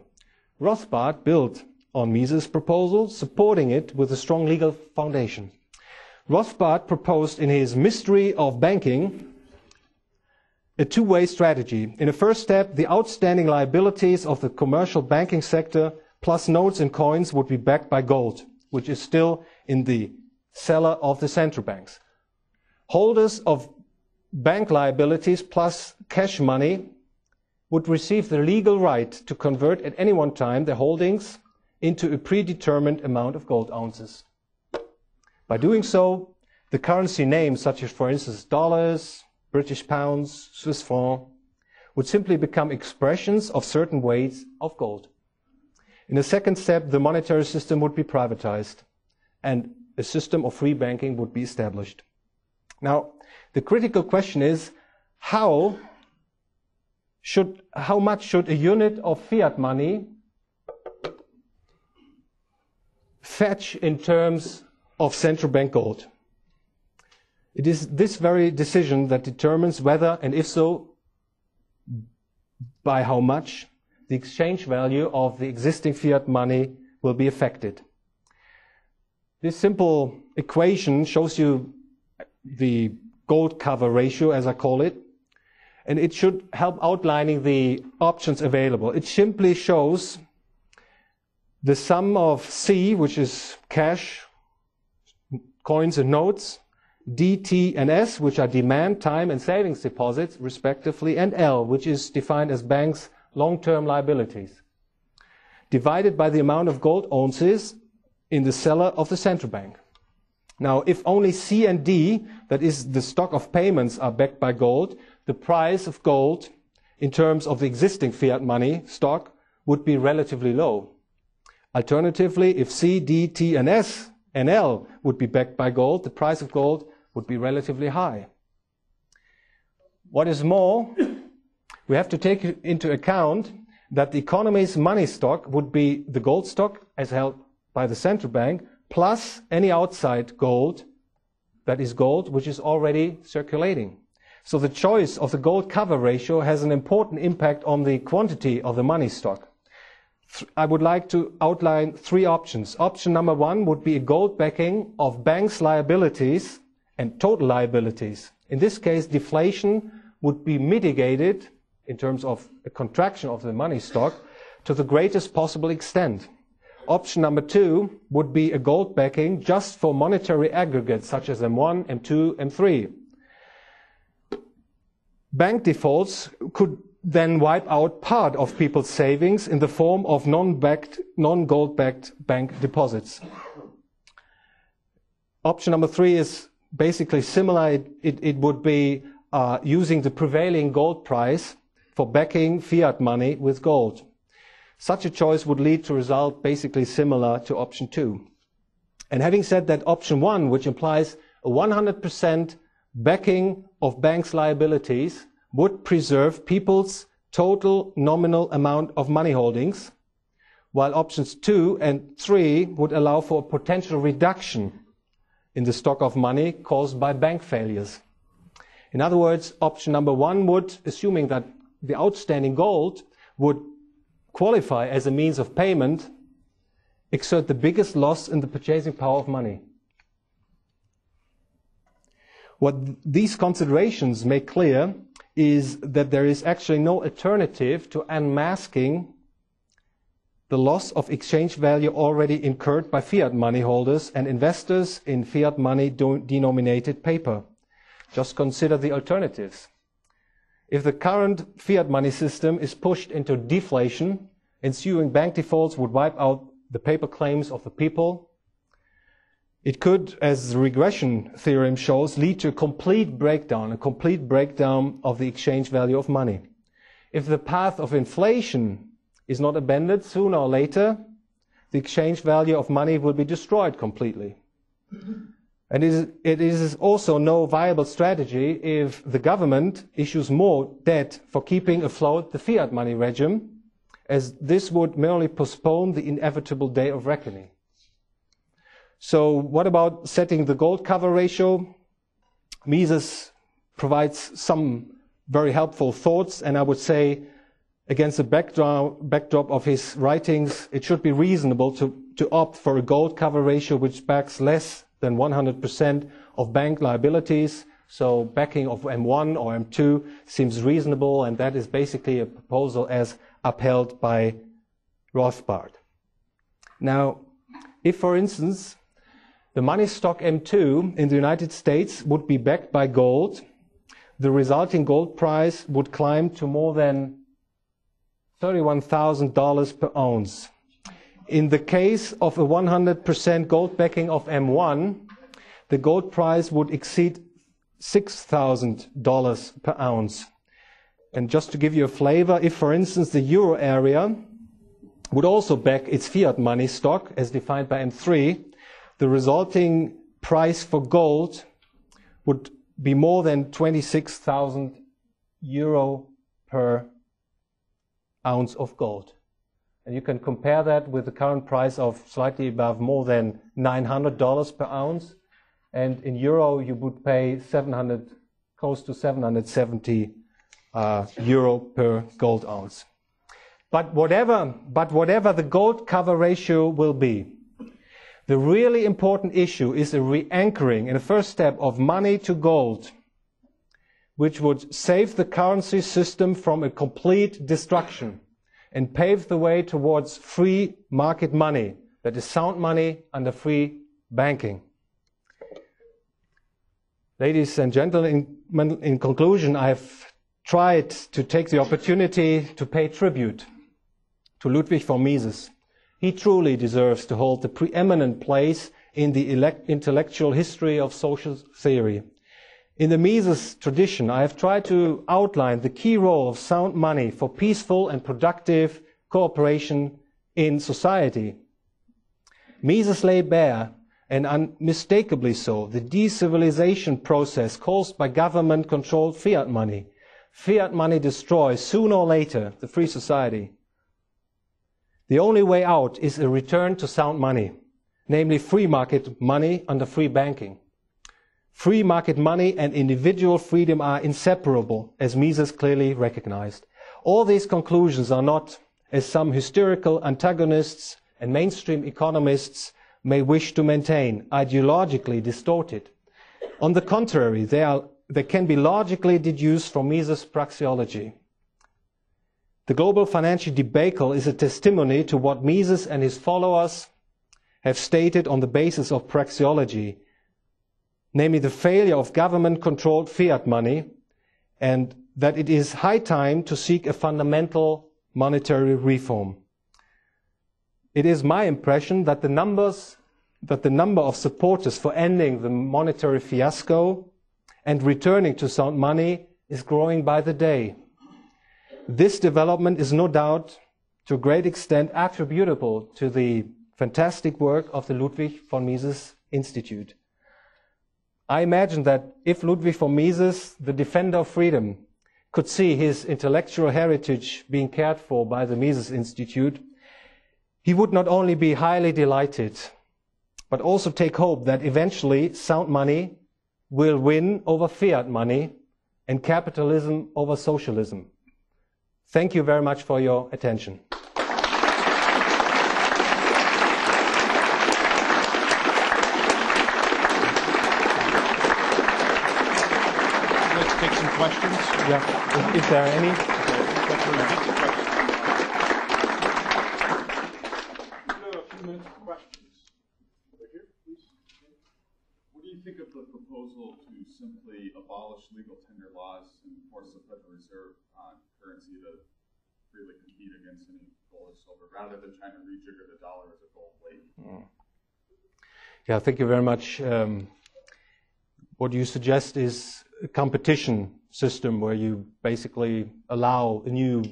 Rothbard built on Mises' proposal, supporting it with a strong legal foundation. Rothbard proposed in his Mystery of Banking a two-way strategy. In the first step, the outstanding liabilities of the commercial banking sector plus notes and coins would be backed by gold, which is still in the cellar of the central banks. Holders of bank liabilities plus cash money would receive the legal right to convert at any one time their holdings into a predetermined amount of gold ounces. By doing so, the currency names, such as, for instance, dollars, British pounds, Swiss franc, would simply become expressions of certain weights of gold. In the second step, the monetary system would be privatized, and a system of free banking would be established. Now, the critical question is, how much should a unit of fiat money fetch in terms of central bank gold? It is this very decision that determines whether, and if so, by how much, the exchange value of the existing fiat money will be affected. This simple equation shows you the gold cover ratio, as I call it, and it should help outlining the options available. It simply shows the sum of C, which is cash, coins and notes, D, T, and S, which are demand, time, and savings deposits, respectively, and L, which is defined as banks' long-term liabilities, divided by the amount of gold ounces in the cellar of the central bank. Now, if only C and D, that is the stock of payments, are backed by gold, the price of gold in terms of the existing fiat money stock would be relatively low. Alternatively, if C, D, T, and S and L would be backed by gold, the price of gold would be relatively high. What is more, we have to take into account that the economy's money stock would be the gold stock as held by the central bank, plus any outside gold, that is gold, which is already circulating. So the choice of the gold cover ratio has an important impact on the quantity of the money stock. I would like to outline three options. Option number one would be a gold backing of banks' liabilities and total liabilities. In this case, deflation would be mitigated in terms of a contraction of the money stock to the greatest possible extent. Option number two would be a gold backing just for monetary aggregates such as M1, M2, M3. Bank defaults could then wipe out part of people's savings in the form of non-gold-backed bank deposits. Option number three is basically similar. It would be using the prevailing gold price for backing fiat money with gold. Such a choice would lead to a result basically similar to option two. And having said that, option one, which implies a 100% backing of banks' liabilities would preserve people's total nominal amount of money holdings, while options 2 and 3 would allow for a potential reduction in the stock of money caused by bank failures. In other words, option number 1 would, assuming that the outstanding gold would qualify as a means of payment, exert the biggest loss in the purchasing power of money. What these considerations make clear is that there is actually no alternative to unmasking the loss of exchange value already incurred by fiat money holders and investors in fiat money denominated paper. Just consider the alternatives. If the current fiat money system is pushed into deflation, ensuing bank defaults would wipe out the paper claims of the people. It could, as the regression theorem shows, lead to a complete breakdown of the exchange value of money. If the path of inflation is not abandoned, sooner or later, the exchange value of money will be destroyed completely. And it is also no viable strategy if the government issues more debt for keeping afloat the fiat money regime, as this would merely postpone the inevitable day of reckoning. So what about setting the gold cover ratio? Mises provides some very helpful thoughts, and I would say against the backdrop of his writings, it should be reasonable to opt for a gold cover ratio which backs less than 100% of bank liabilities. So backing of M1 or M2 seems reasonable, and that is basically a proposal as upheld by Rothbard. Now, if, for instance, the money stock M2 in the United States would be backed by gold, the resulting gold price would climb to more than $31,000 per ounce. In the case of a 100% gold backing of M1, the gold price would exceed $6,000 per ounce. And just to give you a flavor, if, for instance, the euro area would also back its fiat money stock as defined by M3, the resulting price for gold would be more than 26,000 euro per ounce of gold. And you can compare that with the current price of slightly above more than $900 per ounce. And in euro, you would pay close to 770 euro per gold ounce. But whatever the gold cover ratio will be, the really important issue is a re-anchoring in the first step of money to gold, which would save the currency system from a complete destruction and pave the way towards free market money, that is sound money under free banking. Ladies and gentlemen, in conclusion, I've tried to take the opportunity to pay tribute to Ludwig von Mises. He truly deserves to hold the preeminent place in the intellectual history of social theory. In the Mises tradition, I have tried to outline the key role of sound money for peaceful and productive cooperation in society. Mises laid bare, and unmistakably so, the decivilization process caused by government-controlled fiat money. Fiat money destroys, sooner or later, the free society. The only way out is a return to sound money, namely free market money under free banking. Free market money and individual freedom are inseparable, as Mises clearly recognized. All these conclusions are not, as some hysterical antagonists and mainstream economists may wish to maintain, ideologically distorted. On the contrary, they can be logically deduced from Mises' praxeology. The global financial debacle is a testimony to what Mises and his followers have stated on the basis of praxeology, namely the failure of government-controlled fiat money, and that it is high time to seek a fundamental monetary reform. It is my impression that the number of supporters for ending the monetary fiasco and returning to sound money is growing by the day. This development is no doubt to a great extent attributable to the fantastic work of the Ludwig von Mises Institute. I imagine that if Ludwig von Mises, the defender of freedom, could see his intellectual heritage being cared for by the Mises Institute, he would not only be highly delighted, but also take hope that eventually sound money will win over fiat money and capitalism over socialism. Thank you very much for your attention. Let's take some questions. Yeah, if there are any. Think of the proposal to simply abolish legal tender laws and force the Federal Reserve currency to freely compete against any gold or silver, rather than trying to rejigger the dollar as a gold weight? Yeah, thank you very much. What you suggest is a competition system where you basically allow a new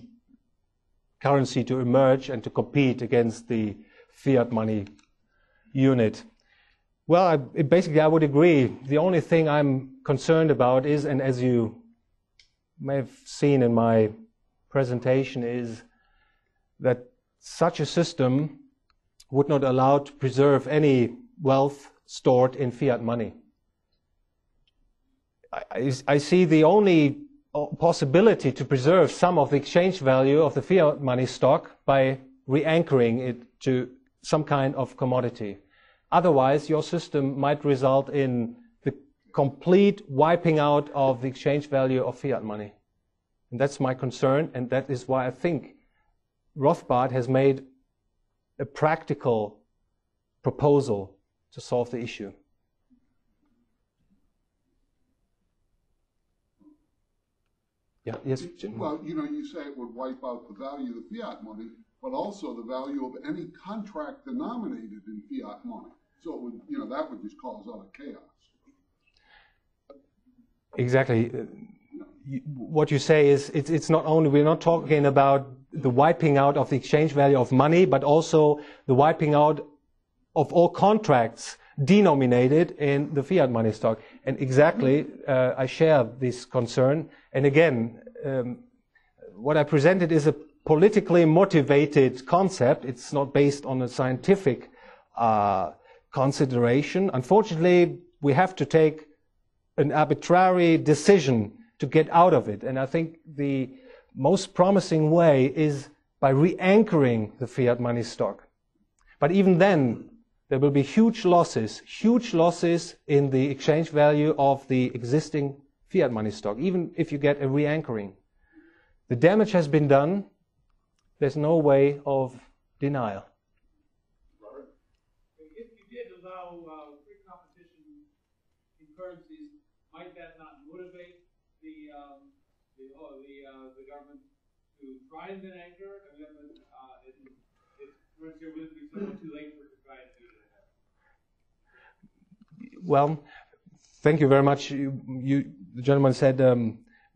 currency to emerge and to compete against the fiat money unit. Well, basically I would agree. The only thing I'm concerned about is, and as you may have seen in my presentation, is that such a system would not allow to preserve any wealth stored in fiat money. I see the only possibility to preserve some of the exchange value of the fiat money stock by re-anchoring it to some kind of commodity. Otherwise, your system might result in the complete wiping out of the exchange value of fiat money. And that's my concern, and that is why I think Rothbard has made a practical proposal to solve the issue. Yeah, yes, Jim. Well, you know, you say it would wipe out the value of the fiat money, but also the value of any contract denominated in fiat money. So it would, you know, that would just cause utter chaos. Exactly. What you say is it's not only, we're not talking about the wiping out of the exchange value of money, but also the wiping out of all contracts denominated in the fiat money stock. And exactly, I share this concern. And again, what I presented is a politically motivated concept. It's not based on a scientific consideration. Unfortunately, we have to take an arbitrary decision to get out of it. And I think the most promising way is by re-anchoring the fiat money stock. But even then, there will be huge losses in the exchange value of the existing fiat money stock, even if you get a re-anchoring. The damage has been done. There's no way of denial. If you did allow free competition in currencies, might that not motivate the government to try and then anchor? I mean, would it be somewhat too late for it to try and do that? Well, thank you very much. The gentleman said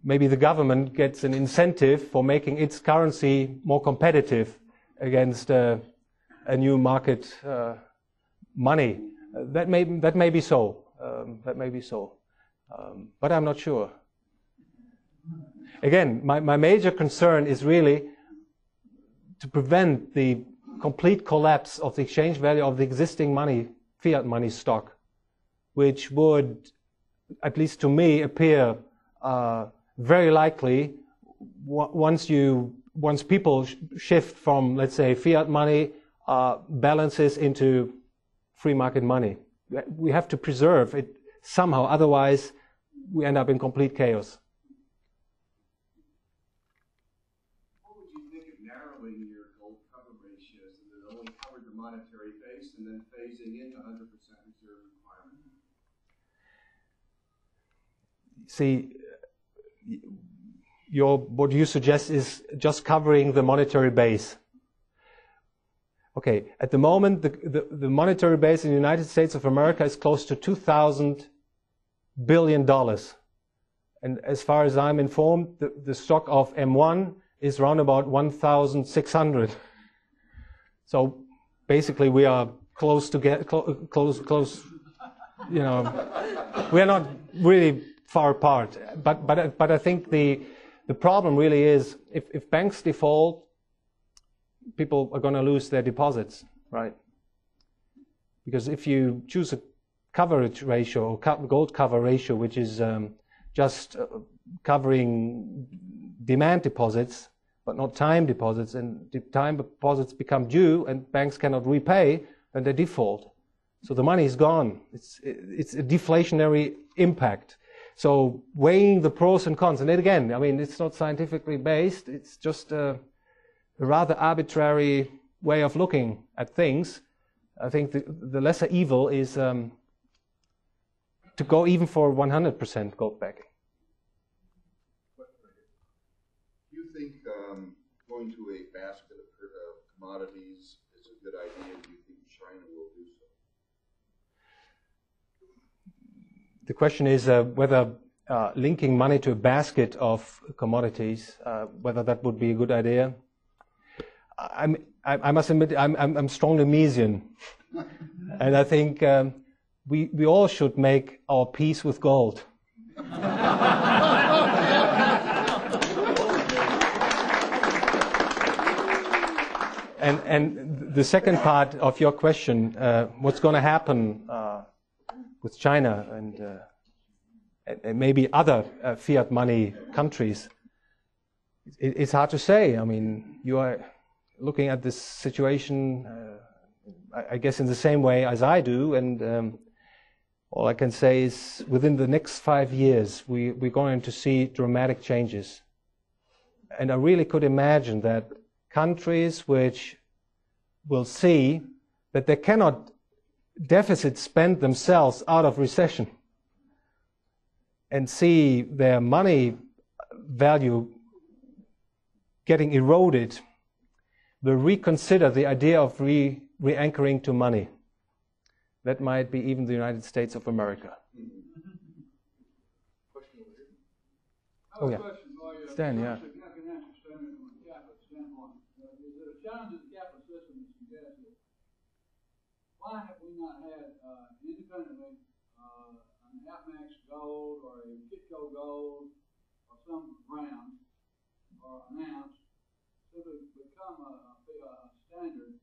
maybe the government gets an incentive for making its currency more competitive against a new market money. That may be so. That may be so. But I'm not sure. Again, my major concern is really to prevent the complete collapse of the exchange value of the existing money, fiat money stock, which would, at least to me, appear very likely once people shift from, let's say, fiat money balances into free market money. We have to preserve it somehow, otherwise we end up in complete chaos. What would you think of narrowing your gold cover ratio so that it only covered the monetary base and then phasing in the 100% reserve requirement? See, what you suggest is just covering the monetary base. Okay, at the moment, the monetary base in the United States of America is close to $2,000 billion. And as far as I'm informed, the stock of M1 is around about 1,600. So basically we are close to close. you know, we are not really far apart. But I think the problem really is if banks default, people are going to lose their deposits, right? Because if you choose a coverage ratio, or gold cover ratio, which is just covering demand deposits, but not time deposits, and the time deposits become due and banks cannot repay, then they default. So the money is gone. It's a deflationary impact. So weighing the pros and cons, and then again, I mean, it's not scientifically based, it's just a rather arbitrary way of looking at things. I think the lesser evil is to go even for 100% gold backing. Do you think going to a basket of commodities is a good idea? Do you think China will do so? The question is whether linking money to a basket of commodities, whether that would be a good idea. I must admit, I'm strongly Miesian, and I think we all should make our peace with gold. And the second part of your question, what's going to happen with China and maybe other fiat money countries? It's hard to say. I mean, you are looking at this situation, I guess, in the same way as I do, and all I can say is within the next 5 years, we're going to see dramatic changes. And I really could imagine that countries which will see that they cannot deficit spend themselves out of recession and see their money value getting eroded, will reconsider the idea of re-anchoring to money. That might be even the United States of America. Oh yeah, Stan, yeah. Why have we not had independently an APMAX gold or a Kitco gold or some brand or an ounce to become a standard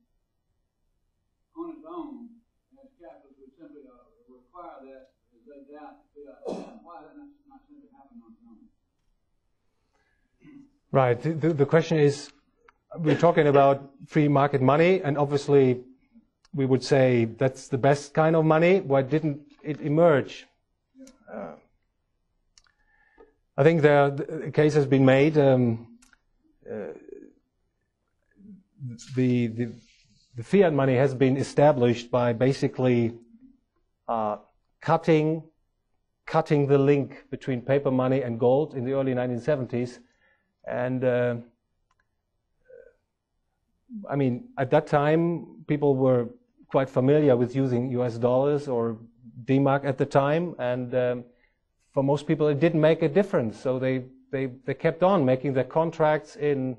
on its own, as capitalists would simply require that as they doubt why that not simply happen on its own? Right. The question is, we're talking about free market money, and obviously we would say that's the best kind of money. Why didn't it emerge? I think the case has been made. The fiat money has been established by basically cutting the link between paper money and gold in the early 1970s, and I mean, at that time people were quite familiar with using US dollars or D-Mark at the time, and for most people it didn't make a difference, so they kept on making their contracts in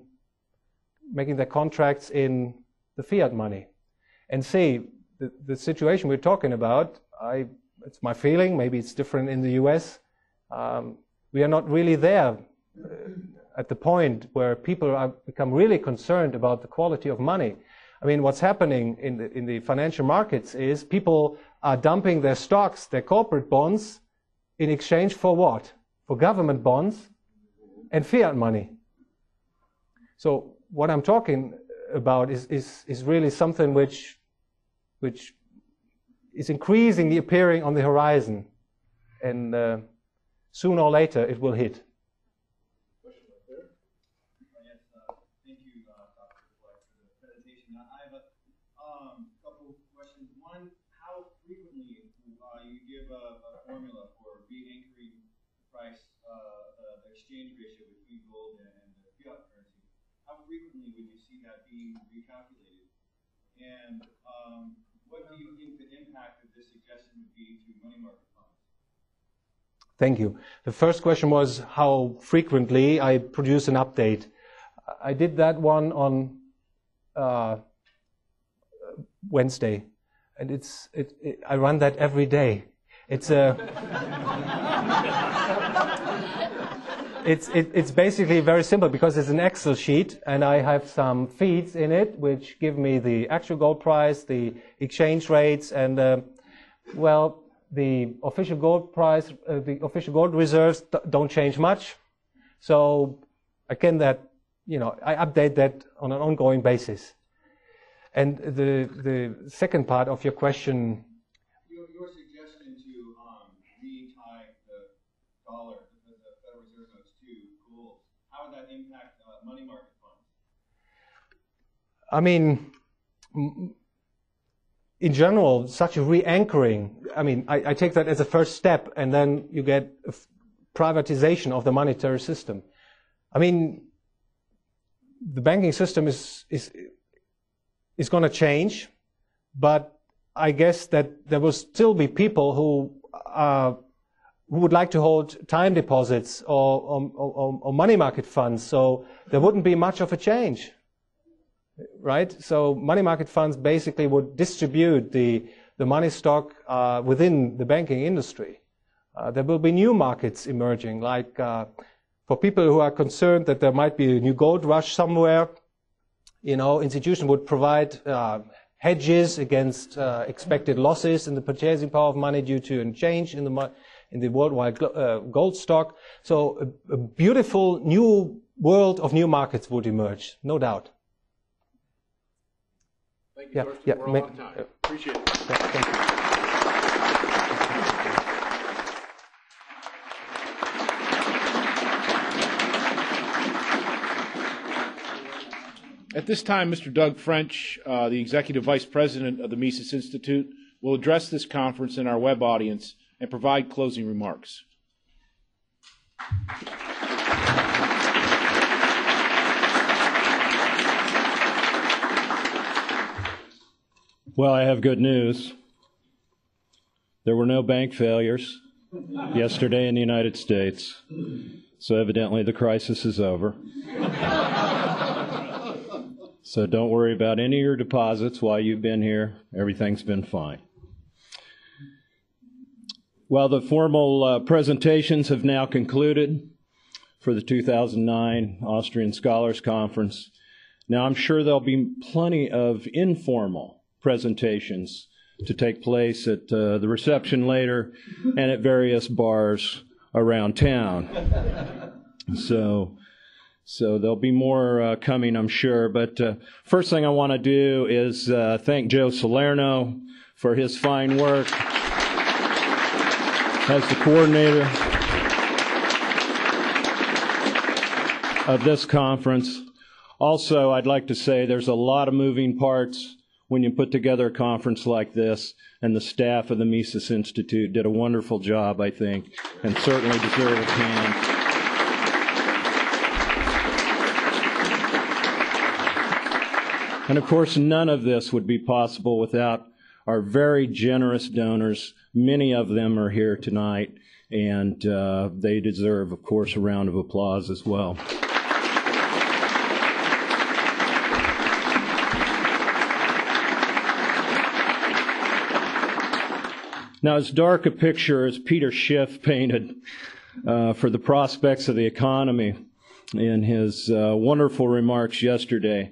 the fiat money. And see, the situation we're talking about, it's my feeling, maybe it's different in the US, we are not really there at the point where people become really concerned about the quality of money. I mean, what's happening in the financial markets is people are dumping their stocks, their corporate bonds, in exchange for what? For government bonds and fiat money. So what I'm talking about is really something which is increasingly appearing on the horizon, and sooner or later it will hit. Thank you, Dr. Polleit, for the presentation. I have a couple questions. One, how frequently you give a formula for re-anchoring the price, the exchange ratio between gold and the fiat currency. How frequently would you see that being recalculated? And what do you think the impact of this suggestion would be to money market funds? Thank you. The first question was how frequently I produce an update. I did that one on Wednesday, and I run that every day. It's a it's basically very simple because it's an Excel sheet and I have some feeds in it which give me the actual gold price, the exchange rates, and well, the official gold price, the official gold reserves don't change much. So again, that I update that on an ongoing basis. And the second part of your question. Your suggestion to re-tie the dollar because the Federal Reserve notes two goals, how would that impact money market funds? I mean, in general, such a re-anchoring, I mean, I take that as a first step, and then you get privatization of the monetary system. I mean, the banking system is going to change, but I guess that there will still be people who would like to hold time deposits or money market funds, so there wouldn't be much of a change, right? So money market funds basically would distribute the money stock within the banking industry. There will be new markets emerging, like for people who are concerned that there might be a new gold rush somewhere, institutions would provide hedges against expected losses in the purchasing power of money due to a change in the worldwide gold stock. So a beautiful new world of new markets would emerge, no doubt. Thank you, Thorsten. We're all on time. Appreciate it. Thank you. At this time, Mr. Doug French, the Executive Vice President of the Mises Institute, will address this conference and our web audience and provide closing remarks. Well, I have good news. There were no bank failures yesterday in the United States, so evidently the crisis is over. So don't worry about any of your deposits while you've been here. Everything's been fine. Well, the formal presentations have now concluded for the 2009 Austrian Scholars Conference. Now, I'm sure there'll be plenty of informal presentations to take place at the reception later and at various bars around town. So there'll be more coming, I'm sure. But first thing I want to do is thank Joe Salerno for his fine work as the coordinator of this conference. Also, I'd like to say there's a lot of moving parts when you put together a conference like this, and the staff of the Mises Institute did a wonderful job, I think, and certainly deserve a hand. And of course, none of this would be possible without our very generous donors. Many of them are here tonight, and they deserve, of course, a round of applause as well. Now, as dark a picture as Peter Schiff painted for the prospects of the economy in his wonderful remarks yesterday,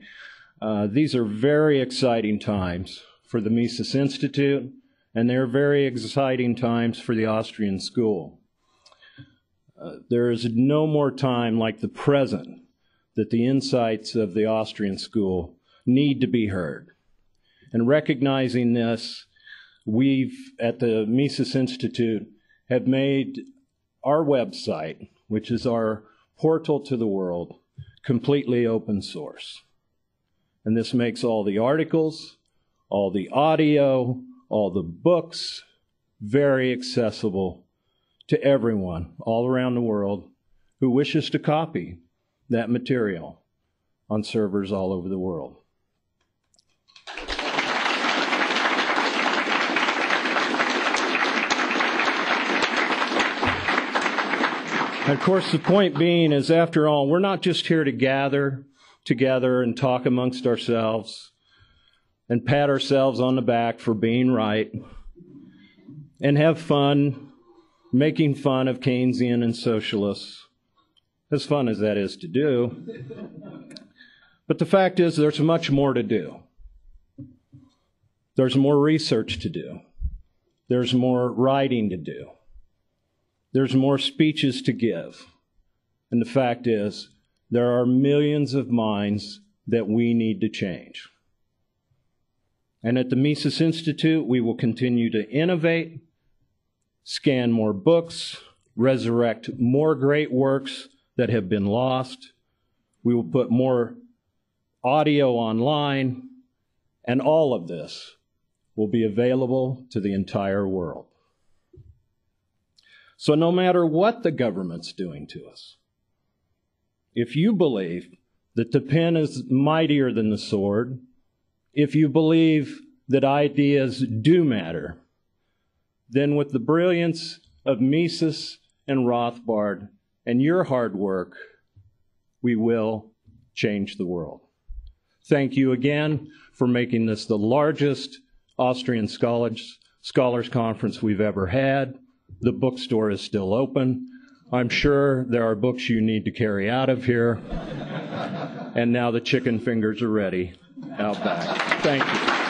these are very exciting times for the Mises Institute, and they're very exciting times for the Austrian school. There is no more time like the present that the insights of the Austrian school need to be heard. And recognizing this, we've, at the Mises Institute, have made our website, which is our portal to the world, completely open source. And this makes all the articles, all the audio, all the books very accessible to everyone all around the world who wishes to copy that material on servers all over the world. And of course, the point being is, after all, we're not just here to gather together and talk amongst ourselves and pat ourselves on the back for being right. and have fun making fun of Keynesian and socialists, as fun as that is to do. But the fact is, there's much more to do. There's more research to do. There's more writing to do. There's more speeches to give. And the fact is, there are millions of minds that we need to change. And at the Mises Institute, we will continue to innovate, scan more books, resurrect more great works that have been lost. We will put more audio online, and all of this will be available to the entire world. So no matter what the government's doing to us, if you believe that the pen is mightier than the sword, if you believe that ideas do matter, then with the brilliance of Mises and Rothbard and your hard work, we will change the world. Thank you again for making this the largest Austrian Scholars Conference we've ever had. The bookstore is still open. I'm sure there are books you need to carry out of here. And now the chicken fingers are ready out back. Thank you.